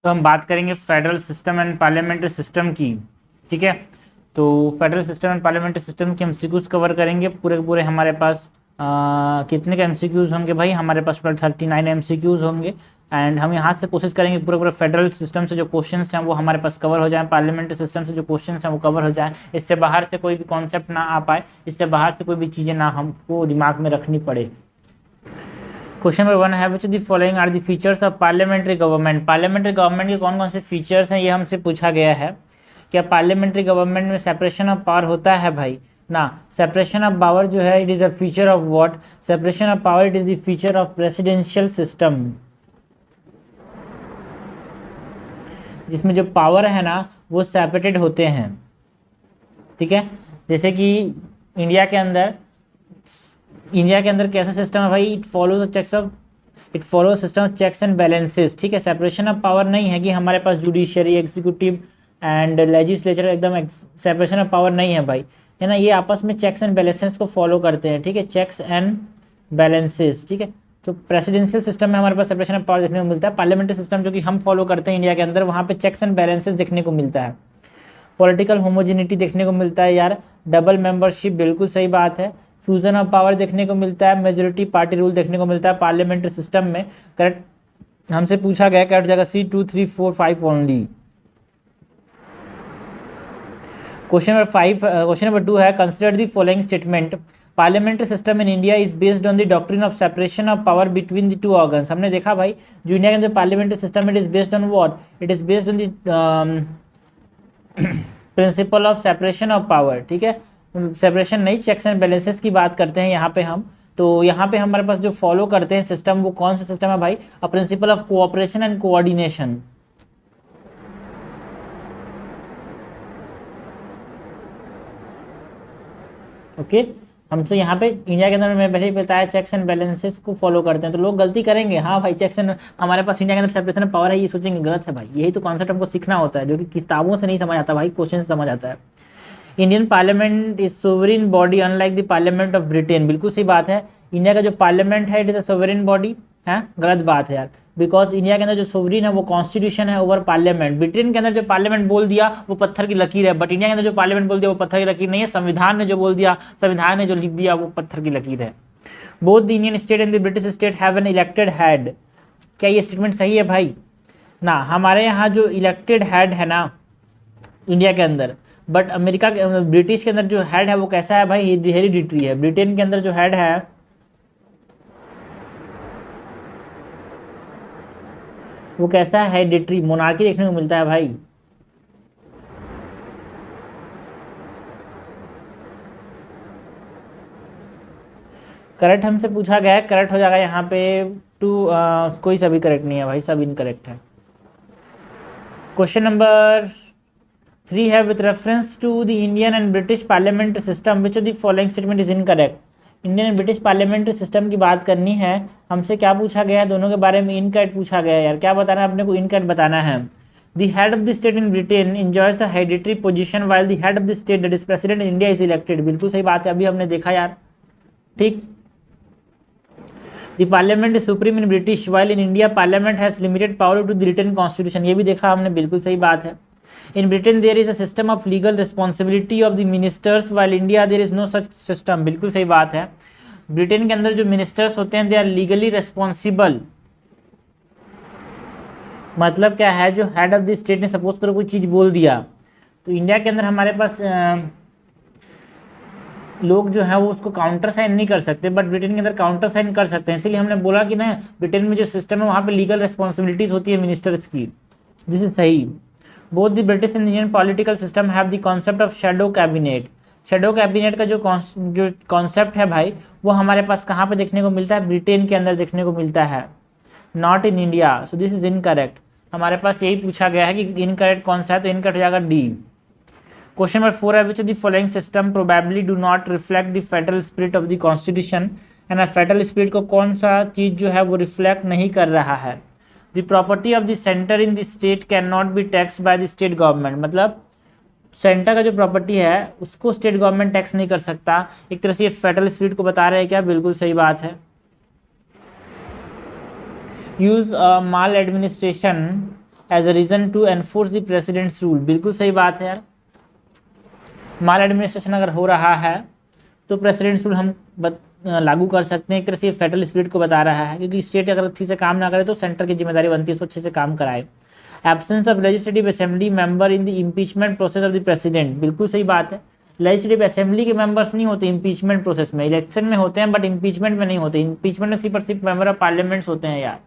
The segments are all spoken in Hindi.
तो हम बात करेंगे federal system and parliamentary system की। ठीक है, तो federal system and parliamentary system के एमसीक्यूज कवर करेंगे पूरे पूरे। हमारे पास कितने का एमसीक्यूज होंगे भाई? हमारे पास टोटल 39 एमसीक्यूज होंगे। एंड हम यहाँ से कोशिश करेंगे पूरे पूरे फेडरल सिस्टम से जो क्वेश्चंस हैं वो हमारे पास कवर हो जाए, पार्लियामेंट्री सिस्टम से जो क्वेश्चंस हैं वो कवर हो जाए। इससे बाहर से कोई भी कॉन्सेप्ट ना आ पाए, इससे बाहर से कोई भी चीज़ें ना हमको दिमाग में रखनी पड़े। क्वेश्चन नंबर 1 है which the following are the features of parliamentary government. Parliamentary government के कौन कौन से फीचर्स हैं ये हमसे पूछा गया है। क्या पार्लियामेंट्री गवर्नमेंट में सेपरेशन ऑफ पावर होता है भाई? ना, सेपरेशन ऑफ पावर जो है it is a feature of what? Separation of power it is the feature of presidential system, जिसमें जो पावर है ना वो सेपरेटेड होते हैं। ठीक है, जैसे कि इंडिया के अंदर कैसा सिस्टम है भाई? It follow system of checks and balances. ठीक है, सेपरेशन ऑफ पावर नहीं है कि हमारे पास जुडिशरी, एग्जीक्यूटिव एंड लेजिस्लेचर एकदम सेपरेशन ऑफ पावर नहीं है भाई, है ना। ये आपस में चेक्स एंड बैलेंसेस को फॉलो करते हैं। ठीक है, चेक्स एंड बैलेंसेस। ठीक है, तो प्रेसिडेंशियल सिस्टम में हमारे पास सेपरेशन ऑफ पावर देखने को मिलता है। पार्लियामेंट्री सिस्टम जो कि हम फॉलो करते हैं इंडिया के अंदर, वहाँ पे चेक्स एंड बैलेंसेस देखने को मिलता है। पॉलिटिकल होमोजेनिटी देखने को मिलता है यार। डबल मेंबरशिप बिल्कुल सही बात है। फ्यूजन ऑफ पावर देखने को मिलता है। मेजोरिटी पार्टी रूल देखने को मिलता है पार्लियामेंट्री सिस्टम में। करेक्ट हमसे पूछा गया, करेक्ट जगह C 2 3 4 5 ओनली। क्वेश्चन नंबर 2 है consider the following statement. Parliamentary system in India is based on the doctrine of separation of power between the two organs. हमने देखा भाई जो इंडिया के अंदर parliamentary system it is based on what? It is based on the principle of separation of power. ठीक है, सेपरेशन नहीं, चेक्स एंड बैलेंसेस की बात करते हैं यहाँ पे हम। तो यहाँ पे हमारे पास जो फॉलो करते हैं सिस्टम वो कौन सा सिस्टम है भाई? A principle of cooperation and coordination. Okay, हमसे यहाँ पे इंडिया के अंदर मैं पहले ही बताया चेक्स एंड बैलेंसेस को फॉलो करते हैं। तो लोग गलती करेंगे, हाँ भाई चेक्स एंड हमारे पास इंडिया के अंदर सेपरेशन ऑफ पावर है, ये सोचेंगे गलत है भाई। यही तो कॉन्सेप्ट हमको सीखना होता है जो कि किताबों से नहीं समझ आता भाई, क्वेश्चन से समझ आता है। Indian parliament is sovereign body unlike the parliament of Britain. बिल्कुल सही बात है, इंडिया का जो पार्लियामेंट है it is a sovereign body है। गलत बात है यार, बिकॉज इंडिया के अंदर जो सोवरेन है वो कॉन्स्टिट्यूशन है ओवर पार्लियामेंट। ब्रिटेन के अंदर जो पार्लियामेंट बोल दिया वो पत्थर की लकीर है, बट इंडिया के अंदर जो पार्लियामेंट बोल दिया वो पत्थर की लकीर नहीं है। संविधान ने जो बोल दिया, संविधान ने जो लिख दिया वो पत्थर की लकीर है। Both the Indian state and the British state have an elected head. क्या ये स्टेटमेंट सही है भाई? ना, हमारे यहाँ जो इलेक्टेड हेड है ना इंडिया के अंदर, बट अमेरिका के ब्रिटिश के अंदर जो हेड है वो कैसा है भाई? हेरिडिटरी है। ब्रिटेन के अंदर जो हेड है वो कैसा है? हेरिडिटरी, मोनार्की देखने को मिलता है भाई। करेक्ट हमसे पूछा गया है, करेक्ट हो जाएगा यहाँ पे कोई सा भी करेक्ट नहीं है भाई, सब इनकरेक्ट है। क्वेश्चन नंबर 3 है with reference to the Indian and British parliamentary system which of the following statement is incorrect. Indian and British parliamentary system की बात करनी है। हमसे क्या पूछा गया है? दोनों के बारे में इनकरेक्ट पूछा गया है यार। क्या बताना है अपने को? इनकरेक्ट बताना है। The head of the state in Britain enjoys a hereditary position while the head of the state that is president in India is elected। बिल्कुल सही बात है, अभी हमने देखा यार। ठीक, the parliament is supreme in British while in India parliament has limited power to the written constitution. ये भी देखा हमने, बिल्कुल सही बात है। In Britain there is a system of legal responsibility of the ministers while India there is no such system. बिल्कुल सही बात है, ब्रिटेन के अंदर जो मिनिस्टर्स होते हैं दे आर लीगली रिस्पॉन्सिबल। मतलब क्या है? जो हेड ऑफ द स्टेट ने सपोज करो कोई चीज़ बोल दिया, तो इंडिया के अंदर हमारे पास लोग जो है वो उसको काउंटर साइन नहीं कर सकते, बट ब्रिटेन के अंदर काउंटर साइन कर सकते हैं। इसीलिए हमने बोला कि ना ब्रिटेन में जो सिस्टम है वहाँ पे लीगल रिस्पॉन्सिबिलिटीज होती है मिनिस्टर्स की। दिस इज सही। Both the British and Indian political system have the concept of shadow cabinet. Shadow cabinet का जो कॉन्सेप्ट है भाई वो हमारे पास कहाँ पे देखने को मिलता है? ब्रिटेन के अंदर देखने को मिलता है, not in India. So this is incorrect. हमारे पास यही पूछा गया है कि इनकरेक्ट कौन सा है, तो इनकरेक्ट हो जाएगा डी। क्वेश्चन नंबर 4 है which of the following system probably do not reflect the federal spirit of the constitution. है ना, फेडरल स्पिरिट को कौन सा चीज़ जो है वो रिफ्लेक्ट नहीं कर रहा है? The property of the centre in the state can not be tax by the state government. मतलब सेंटर का जो प्रॉपर्टी है उसको स्टेट गवर्नमेंट टैक्स नहीं कर सकता। एक तरह से ये फेडरल स्पिरिट को बता रहे हैं क्या? बिल्कुल सही बात है। Use maladministration as a reason to enforce the president's rule. बिल्कुल सही बात है यार, माल एडमिनिस्ट्रेशन अगर हो रहा है तो प्रेसिडेंट्स रूल हम लागू कर सकते हैं। एक तरह से फेडरल स्पिरिट को बता रहा है, क्योंकि स्टेट अगर ठीक से काम ना करे तो सेंटर की जिम्मेदारी बनती है उसको अच्छे से काम कराए। Absence of legislative assembly member in the impeachment process of the president. बिल्कुल सही बात है, लेजिस्लेटिव असेंबली के मेंबर्स नहीं होते इम्पीचमेंट प्रोसेस में, इलेक्शन में होते हैं बट इम्पीचमेंट में नहीं होते। इम्पीचमेंट में सिर्फ और सिर्फ मेंबर ऑफ पार्लियामेंट्स होते हैं यार।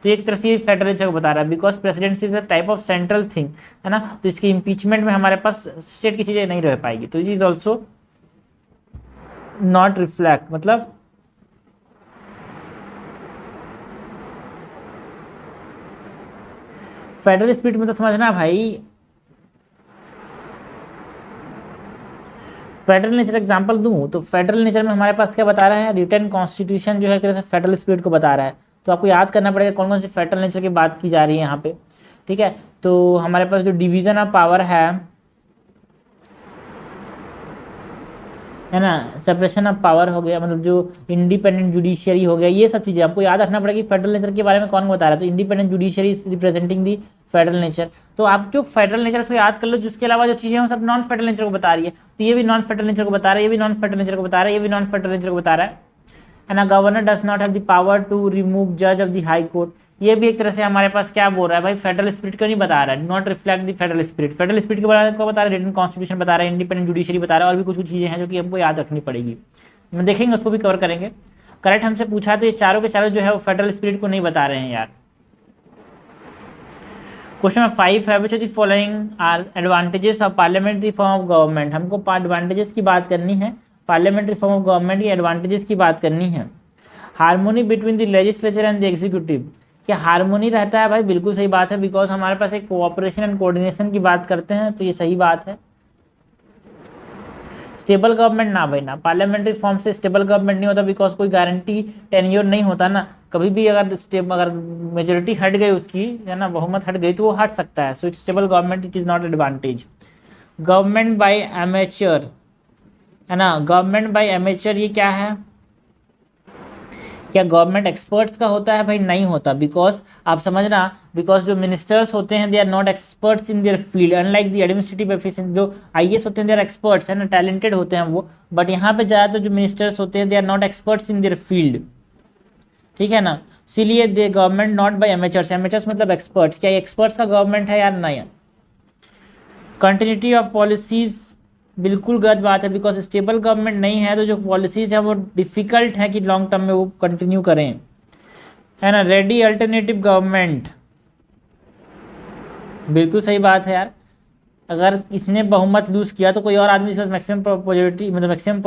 तो एक तरह से फेडरल को बता रहा है, because presidency is a type of central thing, है ना, तो इसके इम्पीचमेंट में हमारे पास स्टेट की चीज़ें नहीं रह पाएगी। तो it is also not reflect, मतलब फेडरल स्पिरिट में तो समझना भाई, फेडरल नेचर एग्जांपल दूं तो फेडरल नेचर में हमारे पास क्या बता रहा है, रिटन कॉन्स्टिट्यूशन जो है एक तरह से फेडरल स्पिरिट को बता रहा है। तो आपको याद करना पड़ेगा कौन कौन सी फेडरल नेचर की बात की जा रही है यहाँ पे, ठीक है। तो हमारे पास जो डिवीजन ऑफ पावर है ना, सेपरेशन ऑफ पावर हो गया, मतलब जो इंडिपेंडेंट जुडिशियरी हो गया, ये सब चीज़ें आपको याद रखना पड़ेगी। फेडरल नेचर के बारे में कौन बता रहा है, तो independent judiciary is representing the federal nature. तो आप जो फेडरल नेचर उसको याद कर लो, जिसके अलावा जो चीज़ें हैं वो सब नॉन फेडरल नेचर को बता रही है। तो ये भी नॉन फेडरल नेचर को बता रहा है, ये भी नॉन फेडरल नेचर को बता रहा है, ये भी नॉन फेडरल नेचर को बता रहा है। And a governor does not have the power to remove जज ऑफ द हाई कोर्ट। ये भी एक तरह से हमारे पास क्या बोल रहा है भाई, फेडरल स्पिरिट को नहीं बता रहा है, not reflect the federal spirit. Federal spirit के बारे में बता रहा है, रिटन कॉन्स्टिट्यूशन बता रहा है, इंडिपेंडेंट जुडिशरी बता रहा है, और भी कुछ कुछ चीज़ें हैं जो कि हमको याद रखनी पड़ेगी। हम देखेंगे, उसको भी कवर करेंगे। करेक्ट हमसे पूछा तो ये चारों के चारों जो है वो फेडरल स्पिरिट को नहीं बता रहे हैं यार। क्वेश्चन नंबर 5 है, which of the following are advantages of parliamentary form of government. हमको एडवांटेजेस की बात करनी है, पार्लियामेंट्री फॉर्म ऑफ गवर्नमेंट की एडवांटेजेस की बात करनी है। Harmony between the legislature and the executive. क्या हार्मोनी रहता है भाई, बिल्कुल सही बात है, बिकॉज हमारे पास एक कोऑपरेशन एंड कोऑर्डिनेशन की बात करते हैं, तो ये सही बात है। स्टेबल गवर्नमेंट ना भाई ना, पार्लियामेंट्री फॉर्म से स्टेबल गवर्नमेंट नहीं होता, बिकॉज कोई गारंटी टेन्योर नहीं होता ना, कभी भी अगर मेजोरिटी हट गई उसकी, है ना, बहुमत हट गई तो वो हट सकता है। So it's stable government, it is not advantage. Government by amateur, है ना, गवर्नमेंट बाय एमेच्योर ये क्या है, क्या गवर्नमेंट एक्सपर्ट्स का होता है भाई, नहीं होता, बिकॉज आप समझना, बिकॉज जो मिनिस्टर्स होते हैं they are not experts in their field, unlike the administrative officer. जो आईएएस होते हैं दे आर एक्सपर्ट्स, है ना, टैलेंटेड होते हैं वो, बट यहाँ पे ज़्यादातर जो मिनिस्टर्स होते हैं they are not experts in their field, ठीक है ना, इसीलिए the government not by amateurs. Amateurs मतलब एक्सपर्ट्स, क्या एक्सपर्ट्स का गवर्नमेंट है यार, नहीं। कंटिन्यूटी ऑफ पॉलिसीज, बिल्कुल गलत बात है, बिकॉज स्टेबल गवर्नमेंट नहीं है तो जो पॉलिसीज है वो डिफ़िकल्ट है कि लॉन्ग टर्म में वो कंटिन्यू करें, है ना। रेडी अल्टरनेटिव गवर्नमेंट, बिल्कुल सही बात है यार, अगर इसने बहुमत लूज़ किया तो कोई और आदमी इसका मैक्सिमम पॉजिटिव, मतलब मैक्सिमम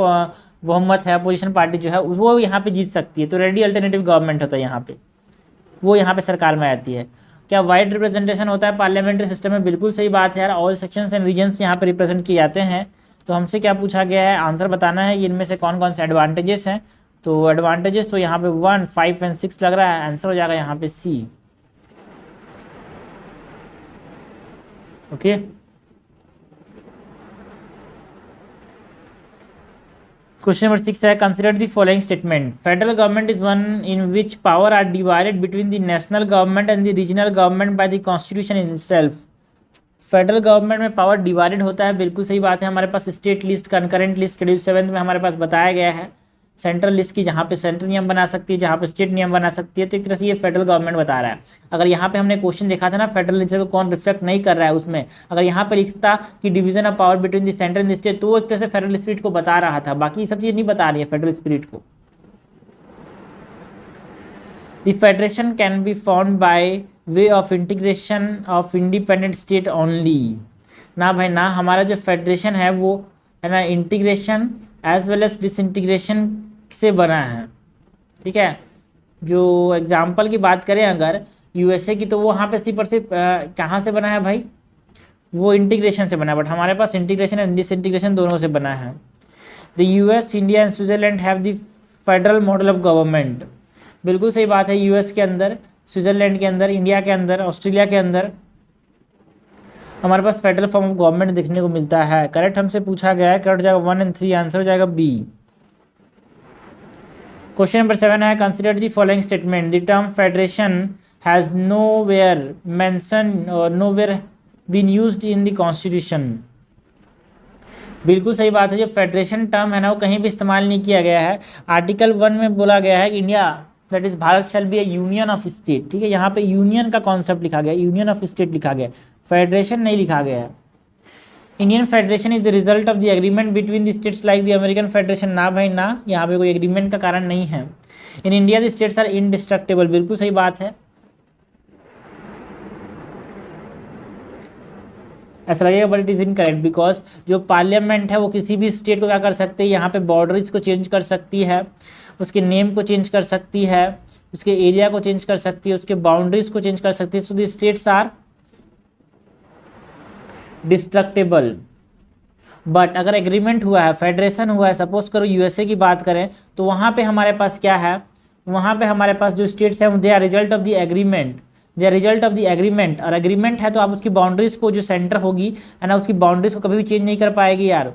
बहुमत है, अपोजिशन पार्टी जो है वो यहाँ पे जीत सकती है, तो रेडी अल्टरनेटिव गवर्नमेंट होता है यहाँ पे, वो यहाँ पे सरकार में आती है। क्या वाइड रिप्रेजेंटेशन होता है पार्लियामेंट्री सिस्टम में, बिल्कुल सही बात है यार, ऑल सेक्शंस एंड रीजन्स यहाँ पे रिप्रेजेंट किए जाते हैं। तो हमसे क्या पूछा गया है, आंसर बताना है, इनमें से कौन कौन से एडवांटेजेस हैं। तो एडवांटेजेस तो यहाँ पे 1, 5 एंड 6 लग रहा है, आंसर हो जाएगा यहाँ पे सी। ओके, क्वेश्चन नंबर 6 है, consider the following statement. Federal government is one in which power are divided between the national government and the regional government by the constitution itself. Federal government में पावर डिवाइडेड होता है, बिल्कुल सही बात है। हमारे पास state list, concurrent list, schedule 7 में हमारे पास बताया गया है सेंट्रल लिस्ट की, जहाँ पे सेंट्रल नियम बना सकती है, जहाँ पे स्टेट नियम बना सकती है। तो एक तरह से ये फेडरल गवर्नमेंट बता रहा है। अगर यहाँ पे हमने क्वेश्चन देखा था ना, फेडरल नेचर को कौन रिफ्लेक्ट नहीं कर रहा है उसमें, अगर यहाँ पे लिखता कि division of power between the central and state, तो वो एक तरह से फेडरल स्पिरिट को बता रहा था, बाकी ये सब चीज़ नहीं बता रही है फेडरल स्पिरिट को। The federation can be found by way of integration of independent state only. ना भाई ना, हमारा जो फेडरेशन है वो, है ना, integration as well as disintegration से बना है, ठीक है। जो एग्जाम्पल की बात करें अगर यूएसए की, तो वो वहाँ पे सिर्फ और सिर्फ कहाँ से बना है भाई, वो इंटीग्रेशन से बना है, बट हमारे पास इंटीग्रेशन एंड डिसइंटीग्रेशन दोनों से बना है। The US, India and Switzerland have the federal model of government, बिल्कुल सही बात है। यूएस के अंदर, स्विट्जरलैंड के अंदर, इंडिया के अंदर, ऑस्ट्रेलिया के अंदर हमारे पास फेडरल फॉर्म ऑफ गवर्नमेंट देखने को मिलता है। करेक्ट हमसे पूछा गया है, करेक्ट हो जाएगा 1 और 3, आंसर हो जाएगा बी। क्वेश्चन नंबर 7 है, consider the following statement. The term federation has nowhere mention nowhere been used in the constitution. बिल्कुल सही बात है, जो फेडरेशन टर्म है ना वो कहीं भी इस्तेमाल नहीं किया गया है। आर्टिकल 1 में बोला गया है कि India that is Bharat shall be A union of state, ठीक है, यहाँ पे यूनियन का कॉन्सेप्ट लिखा गया, यूनियन ऑफ स्टेट लिखा गया, फेडरेशन नहीं लिखा गया है। Indian federation is the result of the agreement between the states like the American federation. ना भाई ना, यहाँ पे कोई एग्रीमेंट का कारण नहीं है। In India the states are indestructible, बिल्कुल सही बात है। ऐसा लगेगा but it is incorrect, because जो पार्लियामेंट है वो किसी भी स्टेट को क्या कर सकते हैं, यहाँ पे बॉर्डर्स को चेंज कर सकती है, उसके नेम को चेंज कर सकती है, उसके एरिया को चेंज कर सकती है, उसके बाउंड्रीज को चेंज कर सकती है। So the states are destructible. But अगर एग्रीमेंट हुआ है, फेडरेशन हुआ है, सपोज करो यूएसए की बात करें, तो वहाँ पे हमारे पास क्या है, वहाँ पे हमारे पास जो स्टेट्स हैं they are result of the agreement, they are result of the agreement. और एग्रीमेंट है तो आप उसकी बाउंड्रीज को, जो सेंटर होगी है ना, उसकी बाउंड्रीज को कभी भी चेंज नहीं कर पाएगी यार,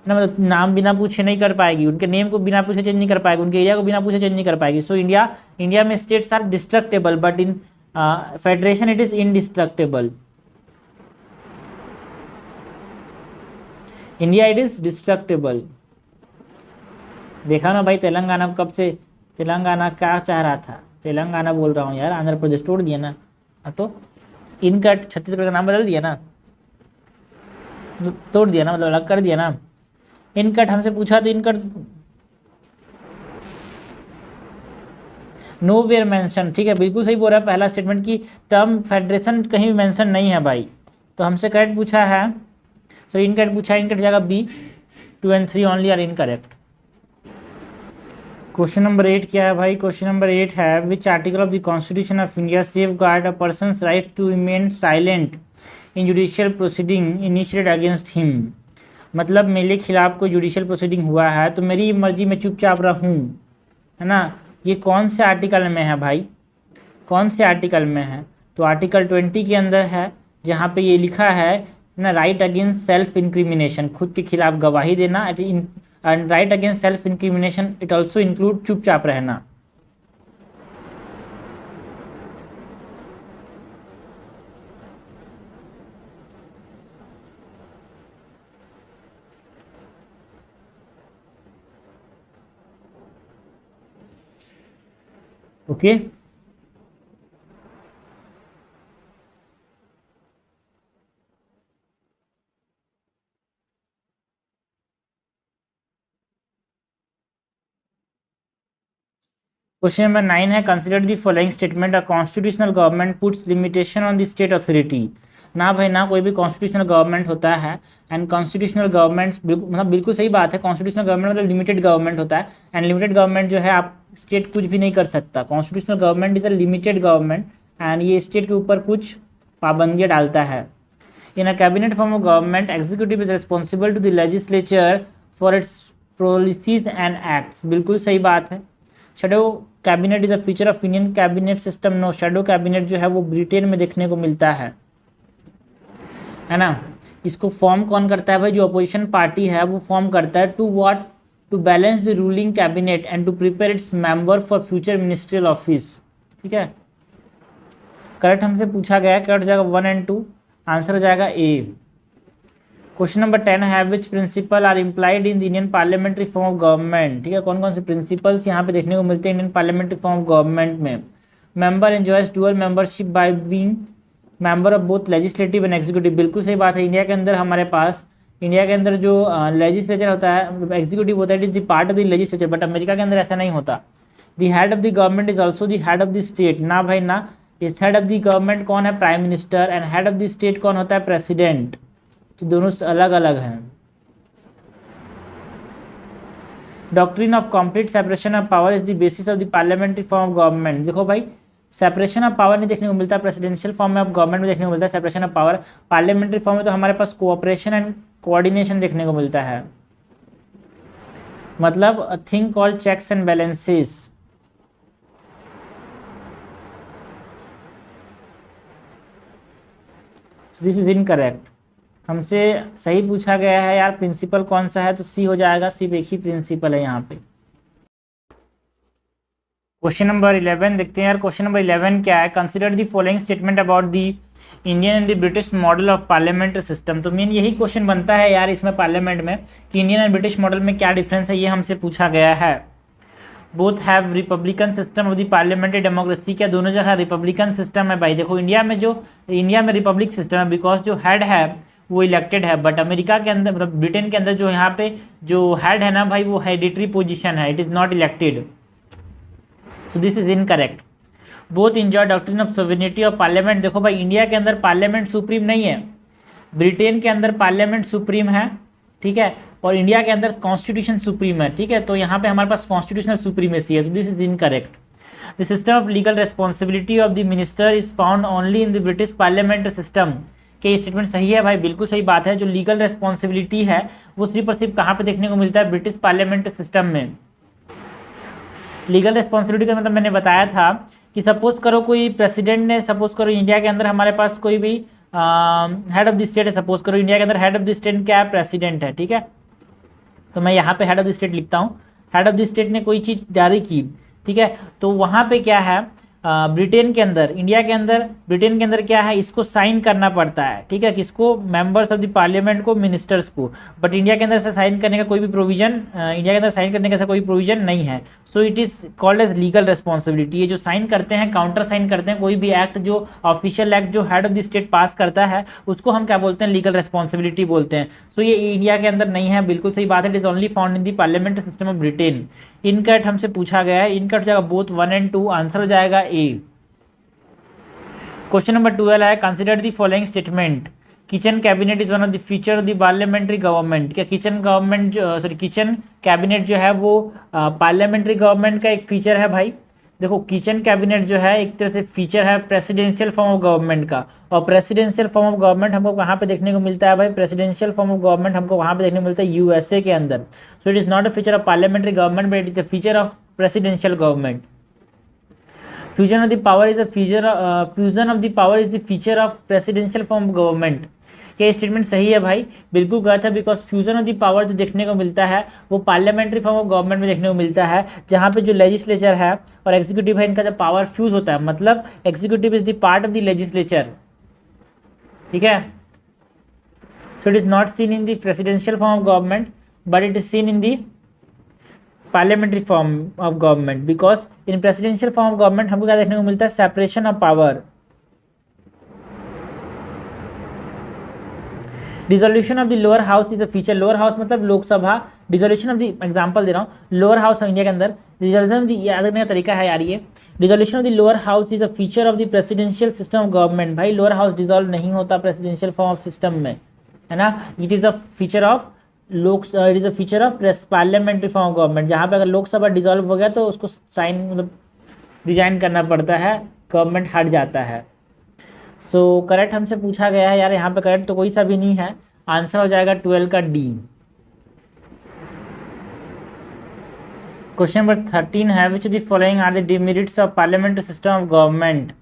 ना, मतलब नाम बिना पूछे नहीं कर पाएगी, उनके नेम को बिना पूछे चेंज नहीं कर पाएगी, उनके एरिया को बिना पूछे चेंज नहीं कर पाएगी। सो इंडिया में states are destructible but in federation it is indestructible. India it is destructible. देखा ना भाई, तेलंगाना कब से, तेलंगाना क्या चाह रहा था, तेलंगाना बोल रहा हूँ यार, आंध्र प्रदेश तोड़ दिया ना, तो इनका छत्तीसगढ़ का नाम बदल दिया ना, तोड़ दिया ना, मतलब अलग कर दिया ना। इनकट हमसे पूछा तो इनकट नो वेयर मेंशन, ठीक है, बिल्कुल सही बोल रहा है पहला स्टेटमेंट की टर्म फेडरेशन कहीं भी मेंशन नहीं है भाई, तो हमसे करेक्ट पूछा है, सो इनकरेक्ट पूछा है, इनकरेक्ट जाएगा B. 2 and 3 only are incorrect. Question number 8 क्या है भाई, क्वेश्चन नंबर 8 है which article of the constitution of India safeguard a persons right to remain silent in judicial proceeding initiated against him. मतलब मेरे खिलाफ कोई जुडिशियल प्रोसीडिंग हुआ है तो मेरी मर्जी में चुपचाप रहूं, है ना, ये कौन से आर्टिकल में है भाई, कौन से आर्टिकल में है, तो आर्टिकल 20 के अंदर है, जहाँ पे ये लिखा है ना, राइट अगेंस्ट सेल्फ इंक्रिमिनेशन, खुद के खिलाफ गवाही देना, and right against self incrimination it also include चुपचाप रहना। ओके क्वेश्चन नंबर 9 है consider the following statement, a constitutional government puts limitation on the state authority. ना भाई ना, कोई भी कॉन्स्टिट्यूशनल गवर्नमेंट होता है एंड कॉन्स्टिट्यूशनल गवर्नमेंट मतलब बिल्कुल सही बात है, कॉन्स्टिट्यूशनल गवर्नमेंट मतलब लिमिटेड गवर्नमेंट होता है, एंड लिमिटेड गवर्नमेंट जो है आप स्टेट कुछ भी नहीं कर सकता। Constitutional government is a limited government and ये स्टेट के ऊपर कुछ पाबंदियाँ डालता है। In a cabinet form of government executive is responsible to the legislature for its policies and acts, बिल्कुल सही बात है। Shadow cabinet is a feature of Indian cabinet system. No, shadow cabinet जो है वो ब्रिटेन में देखने को मिलता है ना। इसको फॉर्म कौन करता है भाई, जो अपोजिशन पार्टी है वो फॉर्म करता है। To what, to balance the ruling cabinet and to prepare its member for future ministerial office, ठीक है। करेक्ट हमसे पूछा गया है, करेक्ट हो जाएगा 1 and 2, आंसर हो जाएगा ए। क्वेश्चन नंबर 10 है which principle are implied in the Indian parliamentary form of government, ठीक है, कौन कौन से प्रिंसिपल्स यहाँ पे देखने को मिलते हैं Indian parliamentary form of government में। Member enjoys dual membership by being member of both legislative and executive, बिल्कुल सही बात है। इंडिया के अंदर हमारे पास, इंडिया के अंदर जो लेजिस्लेचर होता है, एग्जीक्यूटिव होता है, it is the part of the legislature, but America के अंदर ऐसा नहीं होता। The head of the government is also the head of the state. ना भाई ना, इस हेड ऑफ द गवर्नमेंट कौन है, prime minister, and head of the state कौन होता है, प्रेसिडेंट, तो दोनों अलग अलग हैं। Doctrine of complete separation of power is the basis of the parliamentary form of government. देखो भाई, सेपरेशन ऑफ पावर नहीं देखने को मिलता, प्रेसिडेंशियल फॉर्म में ऑफ गवर्नमेंट में देखने को मिलता है separation of power. Parliamentary form में तो हमारे पास कोऑपरेशन एंड कोऑर्डिनेशन देखने को मिलता है, मतलब a thing called checks and balances. This is incorrect, हमसे सही पूछा गया है यार प्रिंसिपल कौन सा है, तो सी हो जाएगा, सिर्फ एक ही प्रिंसिपल है यहाँ पे। क्वेश्चन नंबर 11 देखते हैं यार। क्वेश्चन नंबर 11 क्या है? Consider the following statement about the Indian and the British model of parliamentary system. तो मेन यही क्वेश्चन बनता है यार इसमें पार्लियामेंट में कि इंडियन एंड ब्रिटिश मॉडल में क्या डिफरेंस है, ये हमसे पूछा गया है। Both have Republican system of the parliamentary democracy, क्या दोनों जगह रिपब्लिकन सिस्टम है? भाई देखो इंडिया में रिपब्लिक सिस्टम है बिकॉज जो हेड है वो इलेक्टेड है, बट अमेरिका के अंदर मतलब ब्रिटेन के अंदर जो यहाँ पे जो हेड है ना भाई वो हेरिडिटरी पोजीशन है, it is not elected. So this is incorrect. Both enjoy doctrine of sovereignty of parliament. देखो भाई इंडिया के अंदर पार्लियामेंट सुप्रीम नहीं है, ब्रिटेन के अंदर पार्लियामेंट सुप्रीम है, ठीक है, और इंडिया के अंदर कॉन्स्टिट्यूशन सुप्रीम है, ठीक है। तो यहाँ पे हमारे पास कॉन्स्टिट्यूशनल सुप्रीमेसी है, सो this is incorrect. The system of legal responsibility of the minister is found only in the British parliamentary system. क्या ये स्टेटमेंट सही है? भाई बिल्कुल सही बात है। जो लीगल रेस्पॉन्सिबिलिटी है वो सिर्फ और सिर्फ कहाँ पे देखने को मिलता है? ब्रिटिश पार्लियामेंट्री सिस्टम में। लीगल रेस्पॉन्सिबिलिटी का मतलब मैंने बताया था कि सपोज करो कोई प्रेसिडेंट ने, सपोज करो इंडिया के अंदर हमारे पास कोई भी हेड ऑफ द स्टेट है, सपोज करो इंडिया के अंदर हेड ऑफ द स्टेट क्या है? प्रेसिडेंट है, ठीक है। तो मैं यहाँ पे हेड ऑफ द स्टेट लिखता हूँ। हेड ऑफ द स्टेट ने कोई चीज़ जारी की, ठीक है, तो वहाँ पे क्या है ब्रिटेन के अंदर, इंडिया के अंदर, ब्रिटेन के अंदर क्या है, इसको साइन करना पड़ता है, ठीक है, किसको? मेंबर्स ऑफ द पार्लियामेंट को, मिनिस्टर्स को। बट इंडिया के अंदर से साइन करने का कोई भी प्रोविजन, इंडिया के अंदर साइन करने का ऐसा कोई प्रोविजन नहीं है। So it is called as legal responsibility. ये जो साइन करते हैं, काउंटर साइन करते हैं कोई भी एक्ट, जो ऑफिशियल एक्ट जो हेड ऑफ द स्टेट पास करता है उसको हम क्या बोलते हैं? लीगल रेस्पॉन्सिबिलिटी बोलते हैं। सो ये इंडिया के अंदर नहीं है, बिल्कुल सही बात है। It is only found in the parliamentary system of Britain. इनकट हमसे पूछा गया है, इनकट हो जाएगा बोथ 1 और 2, आंसर हो जाएगा ए। क्वेश्चन नंबर 12 है, consider the following statement. Kitchen cabinet is one of the feature of the parliamentary government. क्या किचन कैबिनेट जो है वो पार्लियामेंट्री गवर्नमेंट का एक फीचर है? भाई देखो किचन कैबिनेट जो है एक तरह से फीचर है प्रेसिडेंशियल फॉर्म ऑफ गवर्नमेंट का, और प्रेसिडेंशियल फॉर्म ऑफ गवर्नमेंट हमको कहाँ पे देखने को मिलता है? भाई प्रेसिडेंशियल फॉर्म ऑफ गवर्नमेंट हमको वहाँ पे देखने को मिलता है यूएसए के अंदर। सो it is not a feature of parliamentary government but it is a feature of presidential government. Fusion of the power is the feature of presidential form of government. क्या स्टेटमेंट सही है? भाई बिल्कुल गलत है, because fusion of the power जो देखने को मिलता है वो पार्लियामेंट्री फॉर्म ऑफ गवर्नमेंट में देखने को मिलता है, जहाँ पे जो लेजिस्लेचर है और एग्जीक्यूटिव है इनका जब पावर फ्यूज होता है, मतलब executive is the part of the legislature, ठीक है। So it is not seen in the presidential form of government but it is seen in the parliamentary form of government, because in presidential form of government हमको क्या देखने को मिलता है? Separation of power. Dissolution of the lower house is a feature. Lower house मतलब Lok Sabha, dissolution of the, example दे रहा हूँ, लोअर हाउस ऑफ इंडिया के अंदर डिसोल्यूशन ऑफ द, याद रखने का तरीका है यार ये, dissolution of the lower house is a feature of the presidential system of government. भाई लोअर हाउस डिसॉल्व नहीं होता प्रेसिडेंशियल फॉर्म ऑफ सिस्टम में, है ना। It is a feature of it is a feature of parliamentary form of government, जहाँ पे अगर लोकसभा डिसॉल्व हो गया तो उसको साइन मतलब रिजाइन करना पड़ता है, गवर्नमेंट हट जाता है। सो करेक्ट हमसे पूछा गया है यार, यहाँ पे करेक्ट तो कोई सा भी नहीं है, आंसर हो जाएगा 12 का डी। क्वेश्चन नंबर 13 है, which the following are the demerits of parliamentary system of government.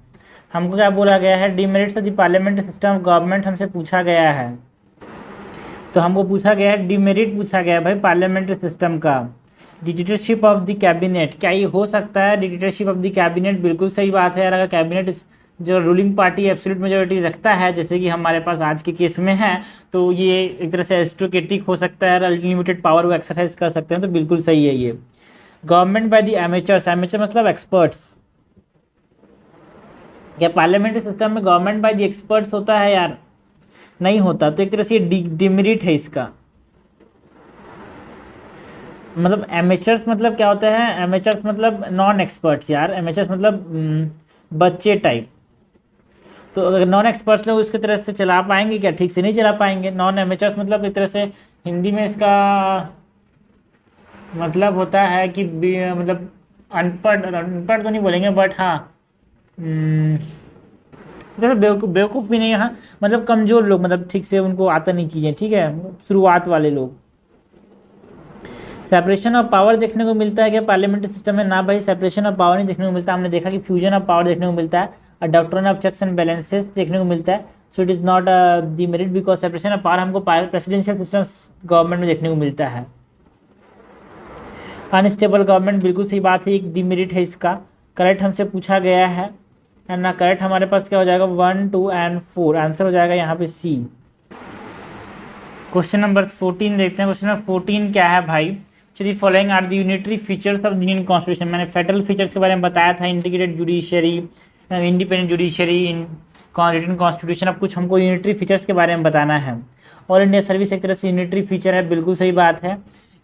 हमको क्या बोला गया है? Demerits of the parliamentary system of government हमसे पूछा गया है। तो हमको पूछा गया है, डिमेरिट पूछा गया है भाई पार्लियामेंट्री सिस्टम का। डिक्टेटरशिप ऑफ द कैबिनेट, क्या ये हो सकता है? डिक्टेटरशिप ऑफ द कैबिनेट, बिल्कुल सही बात है यार। अगर कैबिनेट जो रूलिंग पार्टी एब्सोल्यूट मेजोरिटी रखता है, जैसे कि हमारे पास आज के केस में है, तो ये एक तरह से एस्ट्रोकेटिक हो सकता है, अनलिमिटेड पावर वो एक्सरसाइज कर सकते हैं, तो बिल्कुल सही है ये। Government by the amateurs, amateur मतलब एक्सपर्ट्स। क्या पार्लियामेंट्री सिस्टम में गवर्नमेंट बाय द एक्सपर्ट्स होता है यार? नहीं होता, तो एक तरह से डिमेरिट है इसका। मतलब एमेचर्स मतलब क्या होता है? एमेचर्स मतलब नॉन एक्सपर्ट्स यार, एमेचर्स मतलब बच्चे टाइप। तो अगर नॉन एक्सपर्ट्स लोग इसकी तरह से चला पाएंगे क्या? ठीक से नहीं चला पाएंगे। नॉन एमेचर्स मतलब एक तरह से हिंदी में इसका मतलब होता है कि मतलब अनपढ़ तो नहीं बोलेंगे, बट हाँ जैसे बेवकूफ़ भी नहीं है, हाँ मतलब कमज़ोर लोग, मतलब ठीक से उनको आता नहीं चीज़ें, ठीक है, शुरुआत वाले लोग। सेपरेशन ऑफ पावर देखने को मिलता है क्या पार्लियामेंट्री सिस्टम में? ना भाई, सेपरेशन ऑफ पावर नहीं देखने को मिलता। हमने देखा कि फ्यूजन ऑफ पावर देखने को मिलता है और doctrine of checks and balances देखने को मिलता है। So it is not the merit because separation of power हमको प्रेसिडेंशियल सिस्टम गवर्नमेंट में देखने को मिलता है। अनस्टेबल गवर्नमेंट, बिल्कुल सही बात है, एक डिमेरिट है इसका। करेक्ट हमसे पूछा गया है ना। करेक्ट हमारे पास क्या हो जाएगा 1, 2 एंड 4, आंसर हो जाएगा यहाँ पे सी। क्वेश्चन नंबर 14 देखते हैं। क्वेश्चन नंबर 14 क्या है भाई, the following are the unitary features of the Indian constitution. मैंने फेडरल फीचर्स के बारे में बताया था, integrated judiciary, independent judiciary, written constitution. अब कुछ हमको यूनिटरी फीचर्स के बारे में बताना है। ऑल इंडिया सर्विस एक तरह से यूनिटरी फीचर है, बिल्कुल सही बात है।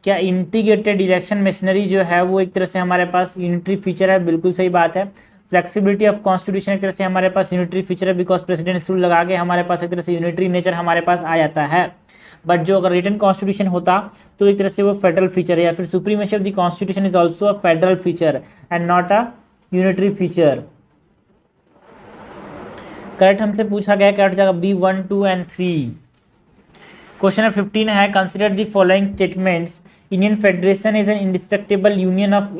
क्या इंटीग्रेटेड इलेक्शन मशीनरी जो है वो एक तरह से हमारे पास यूनिटरी फीचर है, बिल्कुल सही बात है। फ्लेक्सिबिलिटी ऑफ कॉन्स्टिट्यूशन एक तरह से हमारे पास यूनिटरी फीचर है, बिकॉज प्रेसिडेंट रूल लगा के हमारे पास एक तरह से यूनिटरी नेचर हमारे पास आ जाता है। बट जो अगर रिटन कॉन्स्टिट्यूशन होता तो एक तरह से वो फेडरल फीचर है, या फिर supremacy of the constitution is also a federal feature and not a unitary feature. Correct हमसे पूछा गया, करेक्ट जाएगा बी 1, 2 एंड 3। क्वेश्चन नंबर 15 है, consider the following statements. Indian federation is an indestructible union of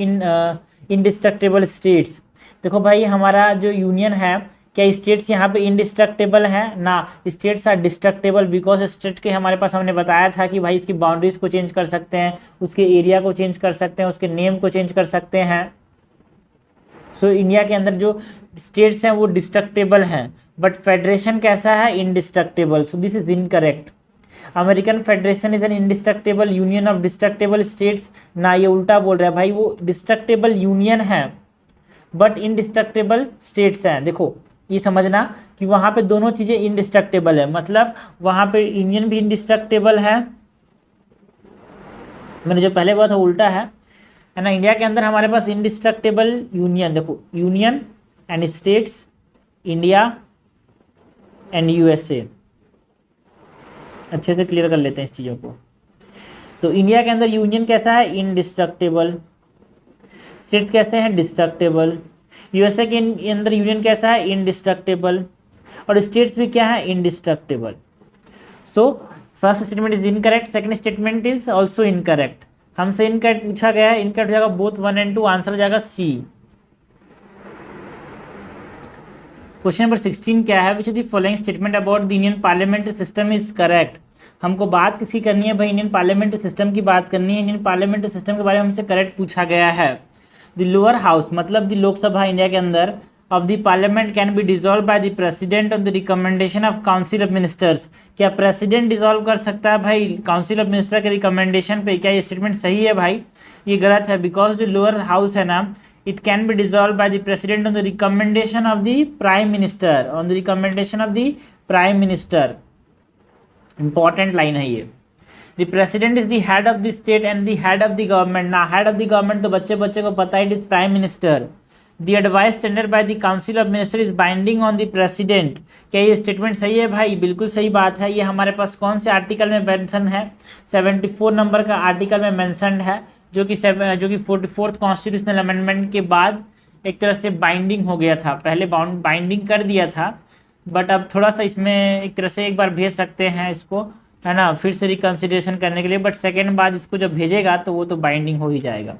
indestructible states. देखो भाई हमारा जो यूनियन है, क्या स्टेट्स यहाँ पे इंडिस्ट्रक्टेबल है ना, states are destructible, because state के हमारे पास हमने बताया था कि भाई इसकी बाउंड्रीज को चेंज कर सकते हैं, उसके एरिया को चेंज कर सकते हैं, उसके नेम को चेंज कर सकते हैं। सो इंडिया के अंदर जो स्टेट्स हैं वो डिस्ट्रक्टेबल हैं, बट फेडरेशन कैसा है, indestructible. So this is incorrect. American federation is an indestructible union of destructible states, ना ये उल्टा बोल रहा है भाई, वो डिस्ट्रक्टेबल यूनियन है बट इंडिस्ट्रक्टेबल स्टेट्स हैं। देखो ये समझना कि वहाँ पे दोनों चीज़ें इंडिस्ट्रक्टेबल है, मतलब वहाँ पे यूनियन भी इंडिस्ट्रक्टेबल है, मैंने जो पहले बात था उल्टा है ना। इंडिया के अंदर हमारे पास इंडिस्ट्रक्टेबल यूनियन, देखो union and states, India and USA, अच्छे से क्लियर कर लेते हैं इस चीज़ों को। तो इंडिया के अंदर यूनियन कैसा है, इंडिस्ट्रक्टेबल, स्टेट्स कैसे हैं, डिस्ट्रक्टेबल। यूएसए के अंदर यूनियन कैसा है, इनडिस्ट्रक्टेबल, और स्टेट्स भी क्या है, indestructible. So first statement is incorrect, second statement is also incorrect. हमसे इनकरेक्ट पूछा गया है, इनकरेक्ट हो जाएगा बोथ 1 एंड 2, आंसर हो जाएगा सी। क्वेश्चन नंबर 16 क्या है, which of the following statement about the Indian parliamentary system is correct. हमको बात किसकी करनी है भाई, इंडियन पार्लियामेंट्री सिस्टम की बात करनी है। इंडियन पार्लियामेंट्री सिस्टम के बारे में हमसे करेक्ट पूछा गया है। द लोअर हाउस मतलब द लोकसभा इंडिया के अंदर of the parliament can be dissolve bye the president on the recommendation of council of ministers. क्या प्रेसिडेंट डिसॉल्व कर सकता है भाई काउंसिल ऑफ मिनिस्टर के रिकमेंडेशन पे? क्या ये स्टेटमेंट सही है भाई? ये गलत है, बिकॉज जो लोअर हाउस है ना, it can be dissolve bye the president on the recommendation of the prime minister, on the recommendation of the prime minister. Important line है ये। The president is the head of the state and the head of the government. ना head of the government तो बच्चे बच्चे को पता है, it is prime minister. The advice tendered by the council of minister is binding on the president. क्या ये स्टेटमेंट सही है भाई? बिल्कुल सही बात है। ये हमारे पास कौन से आर्टिकल में मेंशन है? 74 नंबर का आर्टिकल में मेंशनड है, जो कि 44th कॉन्स्टिट्यूशनल अमेंडमेंट के बाद एक तरह से बाइंडिंग हो गया था। पहले बाइंडिंग कर दिया था, बट अब थोड़ा सा इसमें एक तरह से एक बार भेज सकते हैं इसको, है ना, फिर से रिकन्सिडरेशन करने के लिए, बट सेकेंड बाद इसको जब भेजेगा तो वो तो बाइंडिंग हो ही जाएगा।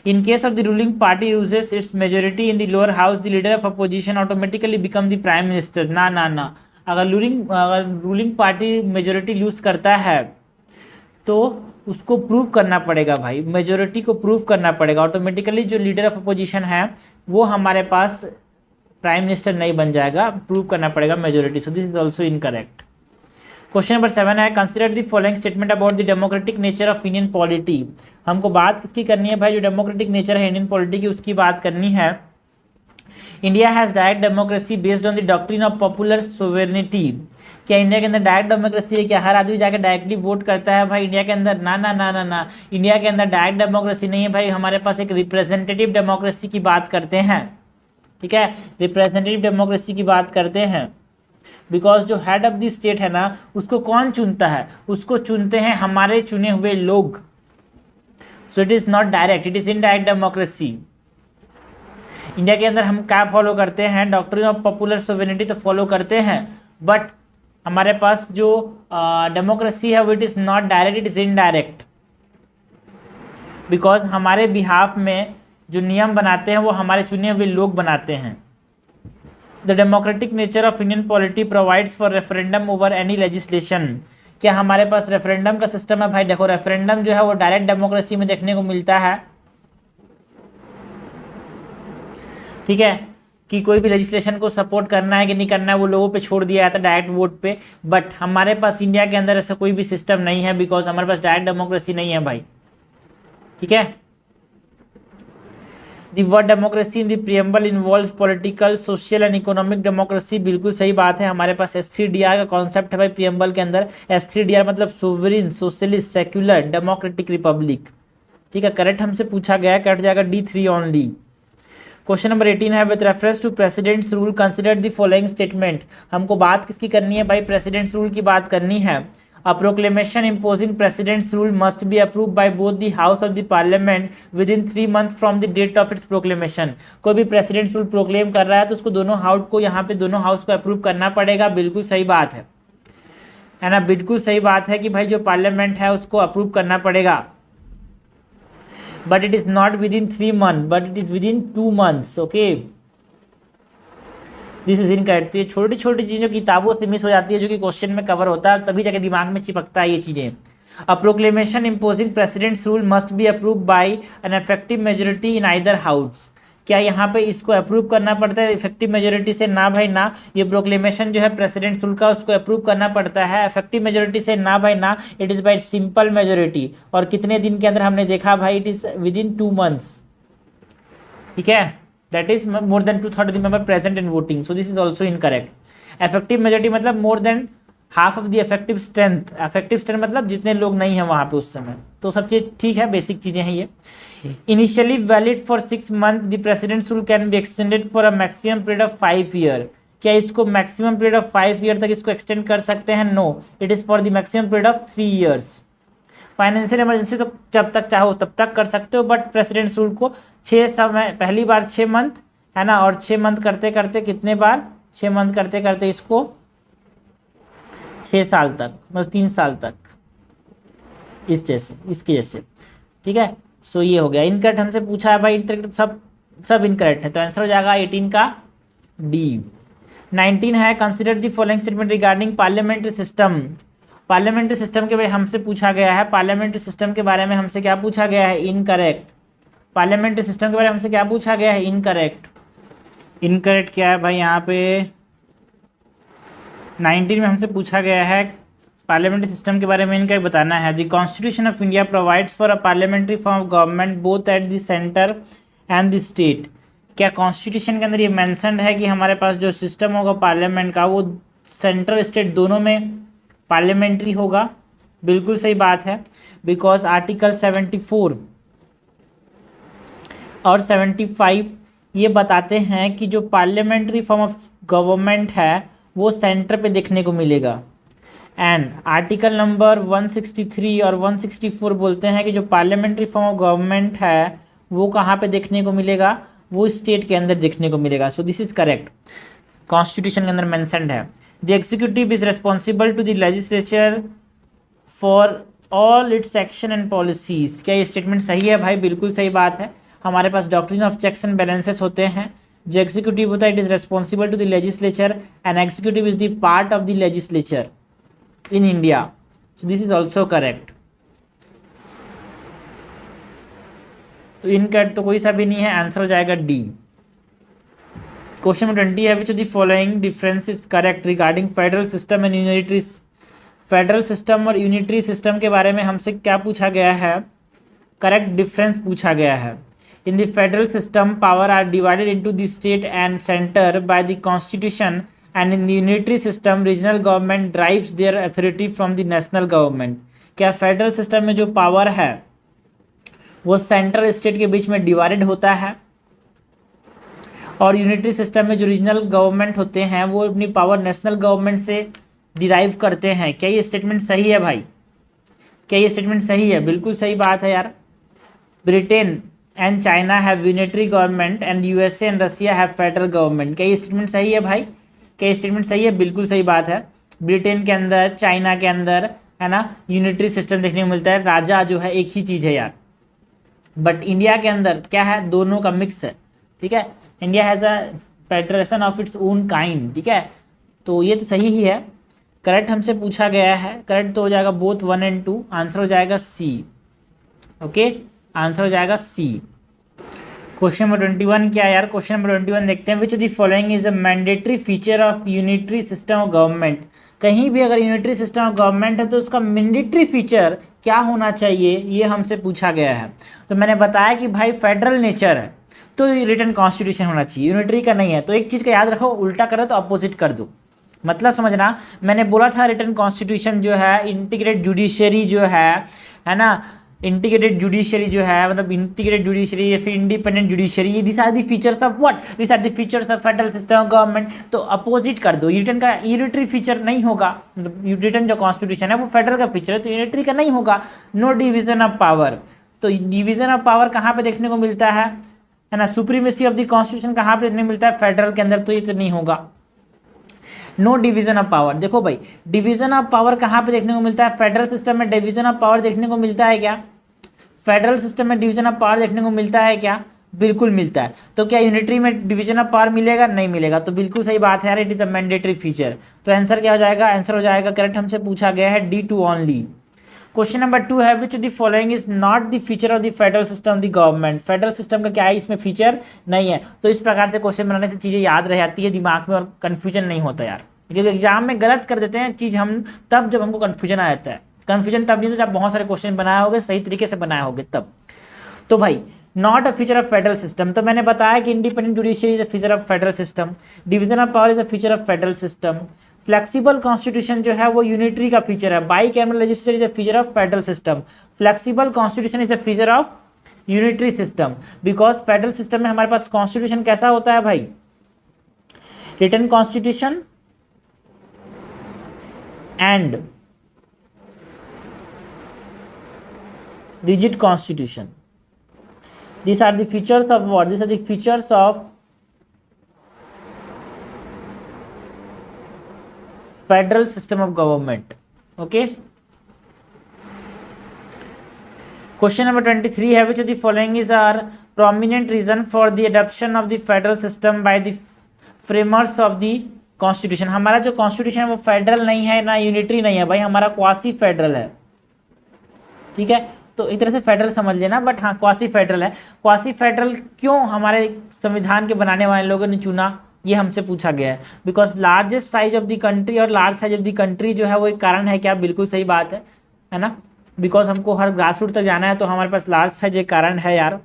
In case of the ruling party uses it's majority in the lower house, the leader of opposition automatically become the prime minister. ना ना ना, अगर रूलिंग पार्टी मेजोरिटी लूज करता है तो उसको प्रूव करना पड़ेगा भाई, मेजोरिटी को प्रूव करना पड़ेगा। ऑटोमेटिकली जो लीडर ऑफ अपोजिशन है वो हमारे पास प्राइम मिनिस्टर नहीं बन जाएगा, प्रूव करना पड़ेगा majority. So this is also incorrect. Question number 7 है, consider the following statement about the democratic nature of Indian polity. हमको बात किसकी करनी है भाई? जो डेमोक्रेटिक नेचर है इंडियन पॉलिटी की, उसकी बात करनी है। India has direct democracy based on the doctrine of popular sovereignty. क्या इंडिया के अंदर डायरेक्ट डेमोक्रेसी है? क्या हर आदमी जाकर डायरेक्टली वोट करता है भाई इंडिया के अंदर? ना ना ना ना ना, इंडिया के अंदर डायरेक्ट डेमोक्रेसी नहीं है भाई। हमारे पास एक रिप्रेजेंटेटिव डेमोक्रेसी की बात करते हैं, ठीक है, रिप्रेजेंटेटिव डेमोक्रेसी की बात करते हैं। बिकॉज जो हेड ऑफ द स्टेट है ना, उसको कौन चुनता है? उसको चुनते हैं हमारे चुने हुए लोग। सो it is not direct, it is indirect democracy. India के अंदर हम क्या फॉलो करते हैं? डॉक्ट्रिन ऑफ पॉपुलर सोवेरेनिटी तो फॉलो करते हैं, बट हमारे पास जो डेमोक्रेसी है वो it is not direct, it is indirect. Because हमारे बिहाफ में जो नियम बनाते हैं वो हमारे चुने हुए लोग बनाते हैं। The democratic nature of Indian polity provides for referendum over any legislation. क्या हमारे पास रेफरेंडम का सिस्टम है भाई? देखो रेफरेंडम जो है वो डायरेक्ट डेमोक्रेसी में देखने को मिलता है, ठीक है, कि कोई भी लेजिस्लेशन को सपोर्ट करना है कि नहीं करना है वो लोगों पे छोड़ दिया जाता है डायरेक्ट वोट पे। बट हमारे पास इंडिया के अंदर ऐसा कोई भी सिस्टम नहीं है, बिकॉज हमारे पास डायरेक्ट डेमोक्रेसी नहीं है भाई। ठीक है, the word democracy in the preamble involves political, social and economic democracy. बिल्कुल सही बात है, हमारे पास S3DR का कॉन्सेप्ट है भाई प्रियम्बल के अंदर। S3DR मतलब sovereign, socialist, secular, democratic Republic. ठीक है, करेक्ट हमसे पूछा गया है, कट जाएगा D3 ओनली। क्वेश्चन नंबर 18 है, with reference to president's rule consider the following statement. हमको बात किसकी करनी है भाई, प्रेसिडेंट्स रूल की बात करनी है। A proclamation imposing president's rule must be approved by both the House of the Parliament within 3 months from the date of its proclamation। कोई भी प्रेसिडेंट्स रूल प्रोक्लेम कर रहा है तो उसको दोनों हाउस को, यहाँ पे दोनों हाउस को अप्रूव करना पड़ेगा। बिल्कुल सही बात है ना, बिल्कुल सही बात है कि भाई जो पार्लियामेंट है उसको अप्रूव करना पड़ेगा। But it is not with in 3 months, but it is with in 2 months। Okay, this is incorrect. ये छोटी छोटी चीज़ें किताबों से मिस हो जाती है, जो कि क्वेश्चन में कवर होता है, तभी जाके दिमाग में चिपकता है ये चीज़ें। A proclamation imposing president's rule must be approve by an effective majority in either house. क्या यहाँ पे इसको अप्रूव करना पड़ता है इफेक्टिव मेजोरिटी से? ना भाई ना, ये प्रोक्लेमेशन जो है प्रेसिडेंट्स रूल का उसको अप्रूव करना पड़ता है इफेक्टिव मेजोरिटी से, ना भाई ना, it is by simple majority. और कितने दिन के अंदर हमने देखा भाई, it is with in 2 months। ठीक है, that is more than 2/3 of the member present in voting, so this is also incorrect। effective majority मतलब more than half of the effective strength। effective strength मतलब जितने लोग नहीं हैं वहाँ पे उस समय। तो सब चीज़ ठीक है, बेसिक चीज़ें हैं ये। initially valid for 6 months, the president's rule can be extended for a maximum period of 5 year। क्या इसको maximum period of 5 year तक इसको extend कर सकते हैं? No, it is for the maximum period of 3 years। Financial emergency तो जब तक चाहो तब तक कर सकते हो, बट प्रेसिडेंट्स रूल को 6 समय, पहली बार 6 month है ना, और 6 month करते करते कितने बार, 6 month करते करते इसको 6 साल तक, मतलब 3 साल तक, इस जैसे, इसके जैसे। ठीक है, सो ये हो गया। इनकरेक्ट हमसे पूछा है भाई, इनकरेक्ट सब इनकरेक्ट है, तो आंसर हो जाएगा 18 का डी। 19 है, consider the following statement regarding parliamentary system. Parliamentary system के बारे में हमसे पूछा गया है, पार्लियामेंट्री सिस्टम के बारे में हमसे क्या पूछा गया है, इनकरेक्ट। पार्लियामेंट्री सिस्टम के बारे में हमसे क्या पूछा गया है, इनकरेक्ट। इनकरेक्ट क्या है भाई यहाँ पे, 19 में हमसे पूछा गया है पार्लियामेंट्री सिस्टम के बारे में इनकरेक्ट बताना है। The constitution of India provides for a parliamentary form of government both at the centre and the state. क्या कॉन्स्टिट्यूशन के अंदर ये मैंशनड है कि हमारे पास जो सिस्टम होगा पार्लियामेंट का वो सेंट्रल स्टेट दोनों में पार्लियामेंट्री होगा? बिल्कुल सही बात है, बिकॉज आर्टिकल 74 और 75 ये बताते हैं कि जो पार्लियामेंट्री फॉर्म ऑफ गवर्नमेंट है वो सेंटर पे देखने को मिलेगा। एंड आर्टिकल नंबर 163 और 164 बोलते हैं कि जो पार्लियामेंट्री फॉर्म ऑफ गवर्नमेंट है वो कहाँ पे देखने को मिलेगा, वो स्टेट के अंदर देखने को मिलेगा। So this is correct, constitution के अंदर मेंशन्ड है। The executive is responsible to the legislature for all its action and policies. क्या ये स्टेटमेंट सही है भाई? बिल्कुल सही बात है। हमारे पास doctrine of checks and balances होते हैं। जो एग्जीक्यूटिव होता है it is responsible to the legislature and executive is the part of the legislature in India. So this is also correct. तो इनकरेक्ट तो कोई सा भी नहीं है, आंसर हो जाएगा डी। क्वेश्चन नंबर 20 है, which of the following difference is correct regarding federal system and unitary. Federal system और यूनिटरी सिस्टम के बारे में हमसे क्या पूछा गया है? करेक्ट डिफरेंस पूछा गया है। In the federal system power are divided into the state and center by the constitution, and in the unitary system regional government drives their authority from the national government. क्या फेडरल सिस्टम में जो पावर है वो सेंट्रल स्टेट के बीच में डिवाइडेड होता है, और यूनिटरी सिस्टम में जो रीजनल गवर्नमेंट होते हैं वो अपनी पावर नेशनल गवर्नमेंट से डिराइव करते हैं। क्या ये स्टेटमेंट सही है भाई? क्या ये स्टेटमेंट सही है? बिल्कुल सही बात है यार। Britain and China have unitary government and USA and Russia have federal government. क्या ये स्टेटमेंट सही है भाई? क्या ये स्टेटमेंट सही है? बिल्कुल सही बात है। ब्रिटेन के अंदर, चाइना के अंदर है ना यूनिटरी सिस्टम देखने को मिलता है, राजा जो है एक ही चीज़ है यार। बट इंडिया के अंदर क्या है, दोनों का मिक्स है। ठीक है, India has a federation of its own kind. ठीक है, तो ये तो सही ही है। करेक्ट हमसे पूछा गया है, करेक्ट तो हो जाएगा बोथ 1 and 2, आंसर हो जाएगा सी। ओके, आंसर हो जाएगा सी। क्वेश्चन नंबर 21 क्या है यार? क्वेश्चन नंबर 21 देखते हैं। विच of the following is a mandatory feature of unitary system of government. कहीं भी अगर यूनिटरी सिस्टम ऑफ गवर्नमेंट है तो उसका मैंडेटरी फीचर क्या होना चाहिए, ये हमसे पूछा गया है। तो मैंने बताया कि भाई फेडरल नेचर है तो रिटन कॉन्स्टिट्यूशन होना चाहिए, यूनिटरी का नहीं है। तो एक चीज़ का याद रखो, उल्टा करो तो अपोजिट कर दो, मतलब समझना। मैंने बोला था रिटन कॉन्स्टिट्यूशन जो है, इंटीग्रेटेड जुडिशरी जो है ना, इंटीग्रेटेड जुडिशरी जो है, मतलब इंटीग्रेटेड जुडिशरी या फिर independent judiciary, this are the features of what, this are the features of federal system of government. तो अपोजिट कर दो, रिटन का यूनिटरी फीचर नहीं होगा, मतलब रिटन जो कॉन्स्टिट्यूशन है वो फेडरल का फीचर है तो यूनिटरी का नहीं होगा। नो डिवीजन ऑफ पावर, तो डिवीजन ऑफ पावर कहाँ पे देखने को मिलता है ना, सुप्रीमेसी ऑफ द कॉन्स्टिट्यूशन कहाँ पे देखने को मिलता है, फेडरल के अंदर, तो ये तो नहीं होगा। नो डिवीजन ऑफ पावर, देखो भाई डिवीजन ऑफ पावर कहाँ पे देखने को मिलता है, फेडरल सिस्टम में डिवीजन ऑफ पावर देखने को मिलता है क्या? फेडरल सिस्टम में डिवीजन ऑफ पावर देखने को मिलता है क्या? बिल्कुल मिलता है। तो क्या यूनिटरी में डिवीजन ऑफ पावर मिलेगा? नहीं मिलेगा। तो बिल्कुल सही बात है यार, it is a mandatory feature. तो आंसर क्या हो जाएगा? आंसर हो जाएगा करेक्ट, हमसे पूछा गया है D2 ओनली। क्वेश्चन नंबर 2 है which of the following is not the feature of the federal system of the government. Federal system का क्या है, इसमें फीचर नहीं है। तो इस प्रकार से क्वेश्चन बनाने से चीज़ें याद रह जाती है दिमाग में और कन्फ्यूजन नहीं होता यार, क्योंकि एग्जाम में गलत कर देते हैं चीज़ हम तब जब हमको कन्फ्यूजन आ जाता है। कन्फ्यूजन तब नहीं होता जब बहुत सारे क्वेश्चन बनाए होगे, सही तरीके से बनाए होगे तब। तो भाई not a feature of federal system, तो मैंने बताया कि independent judiciary is a feature of federal system, division of power is a feature of federal system, flexible constitution जो है वो यूनिटरी का फीचर है, by cameral legislature is a feature of federal system, flexible constitution is a feature of unitary system. Because federal system में हमारे पास कॉन्स्टिट्यूशन कैसा होता है भाई, written constitution and rigid constitution. These are the features of what? These are the features of federal system of government. Okay. Question number 23 है which of the following is are prominent reason for the adoption of the federal system by the framers of the constitution। हमारा जो constitution है वो फेडरल नहीं है ना यूनिटरी नहीं है भाई, हमारा क्वासी फेडरल है। ठीक है, तो एक तरह से फेडरल समझ लेना, बट हाँ क्वासी फेडरल है। क्वासी फेडरल क्यों हमारे संविधान के बनाने वाले लोगों ने चुना, ये हमसे पूछा गया है। Because largest size of the country, और large size of the country जो है वो एक कारण है क्या? बिल्कुल सही बात है ना। बिकॉज हमको हर ग्रास रूट तक जाना है तो हमारे पास लार्ज साइज एक कारण है यार,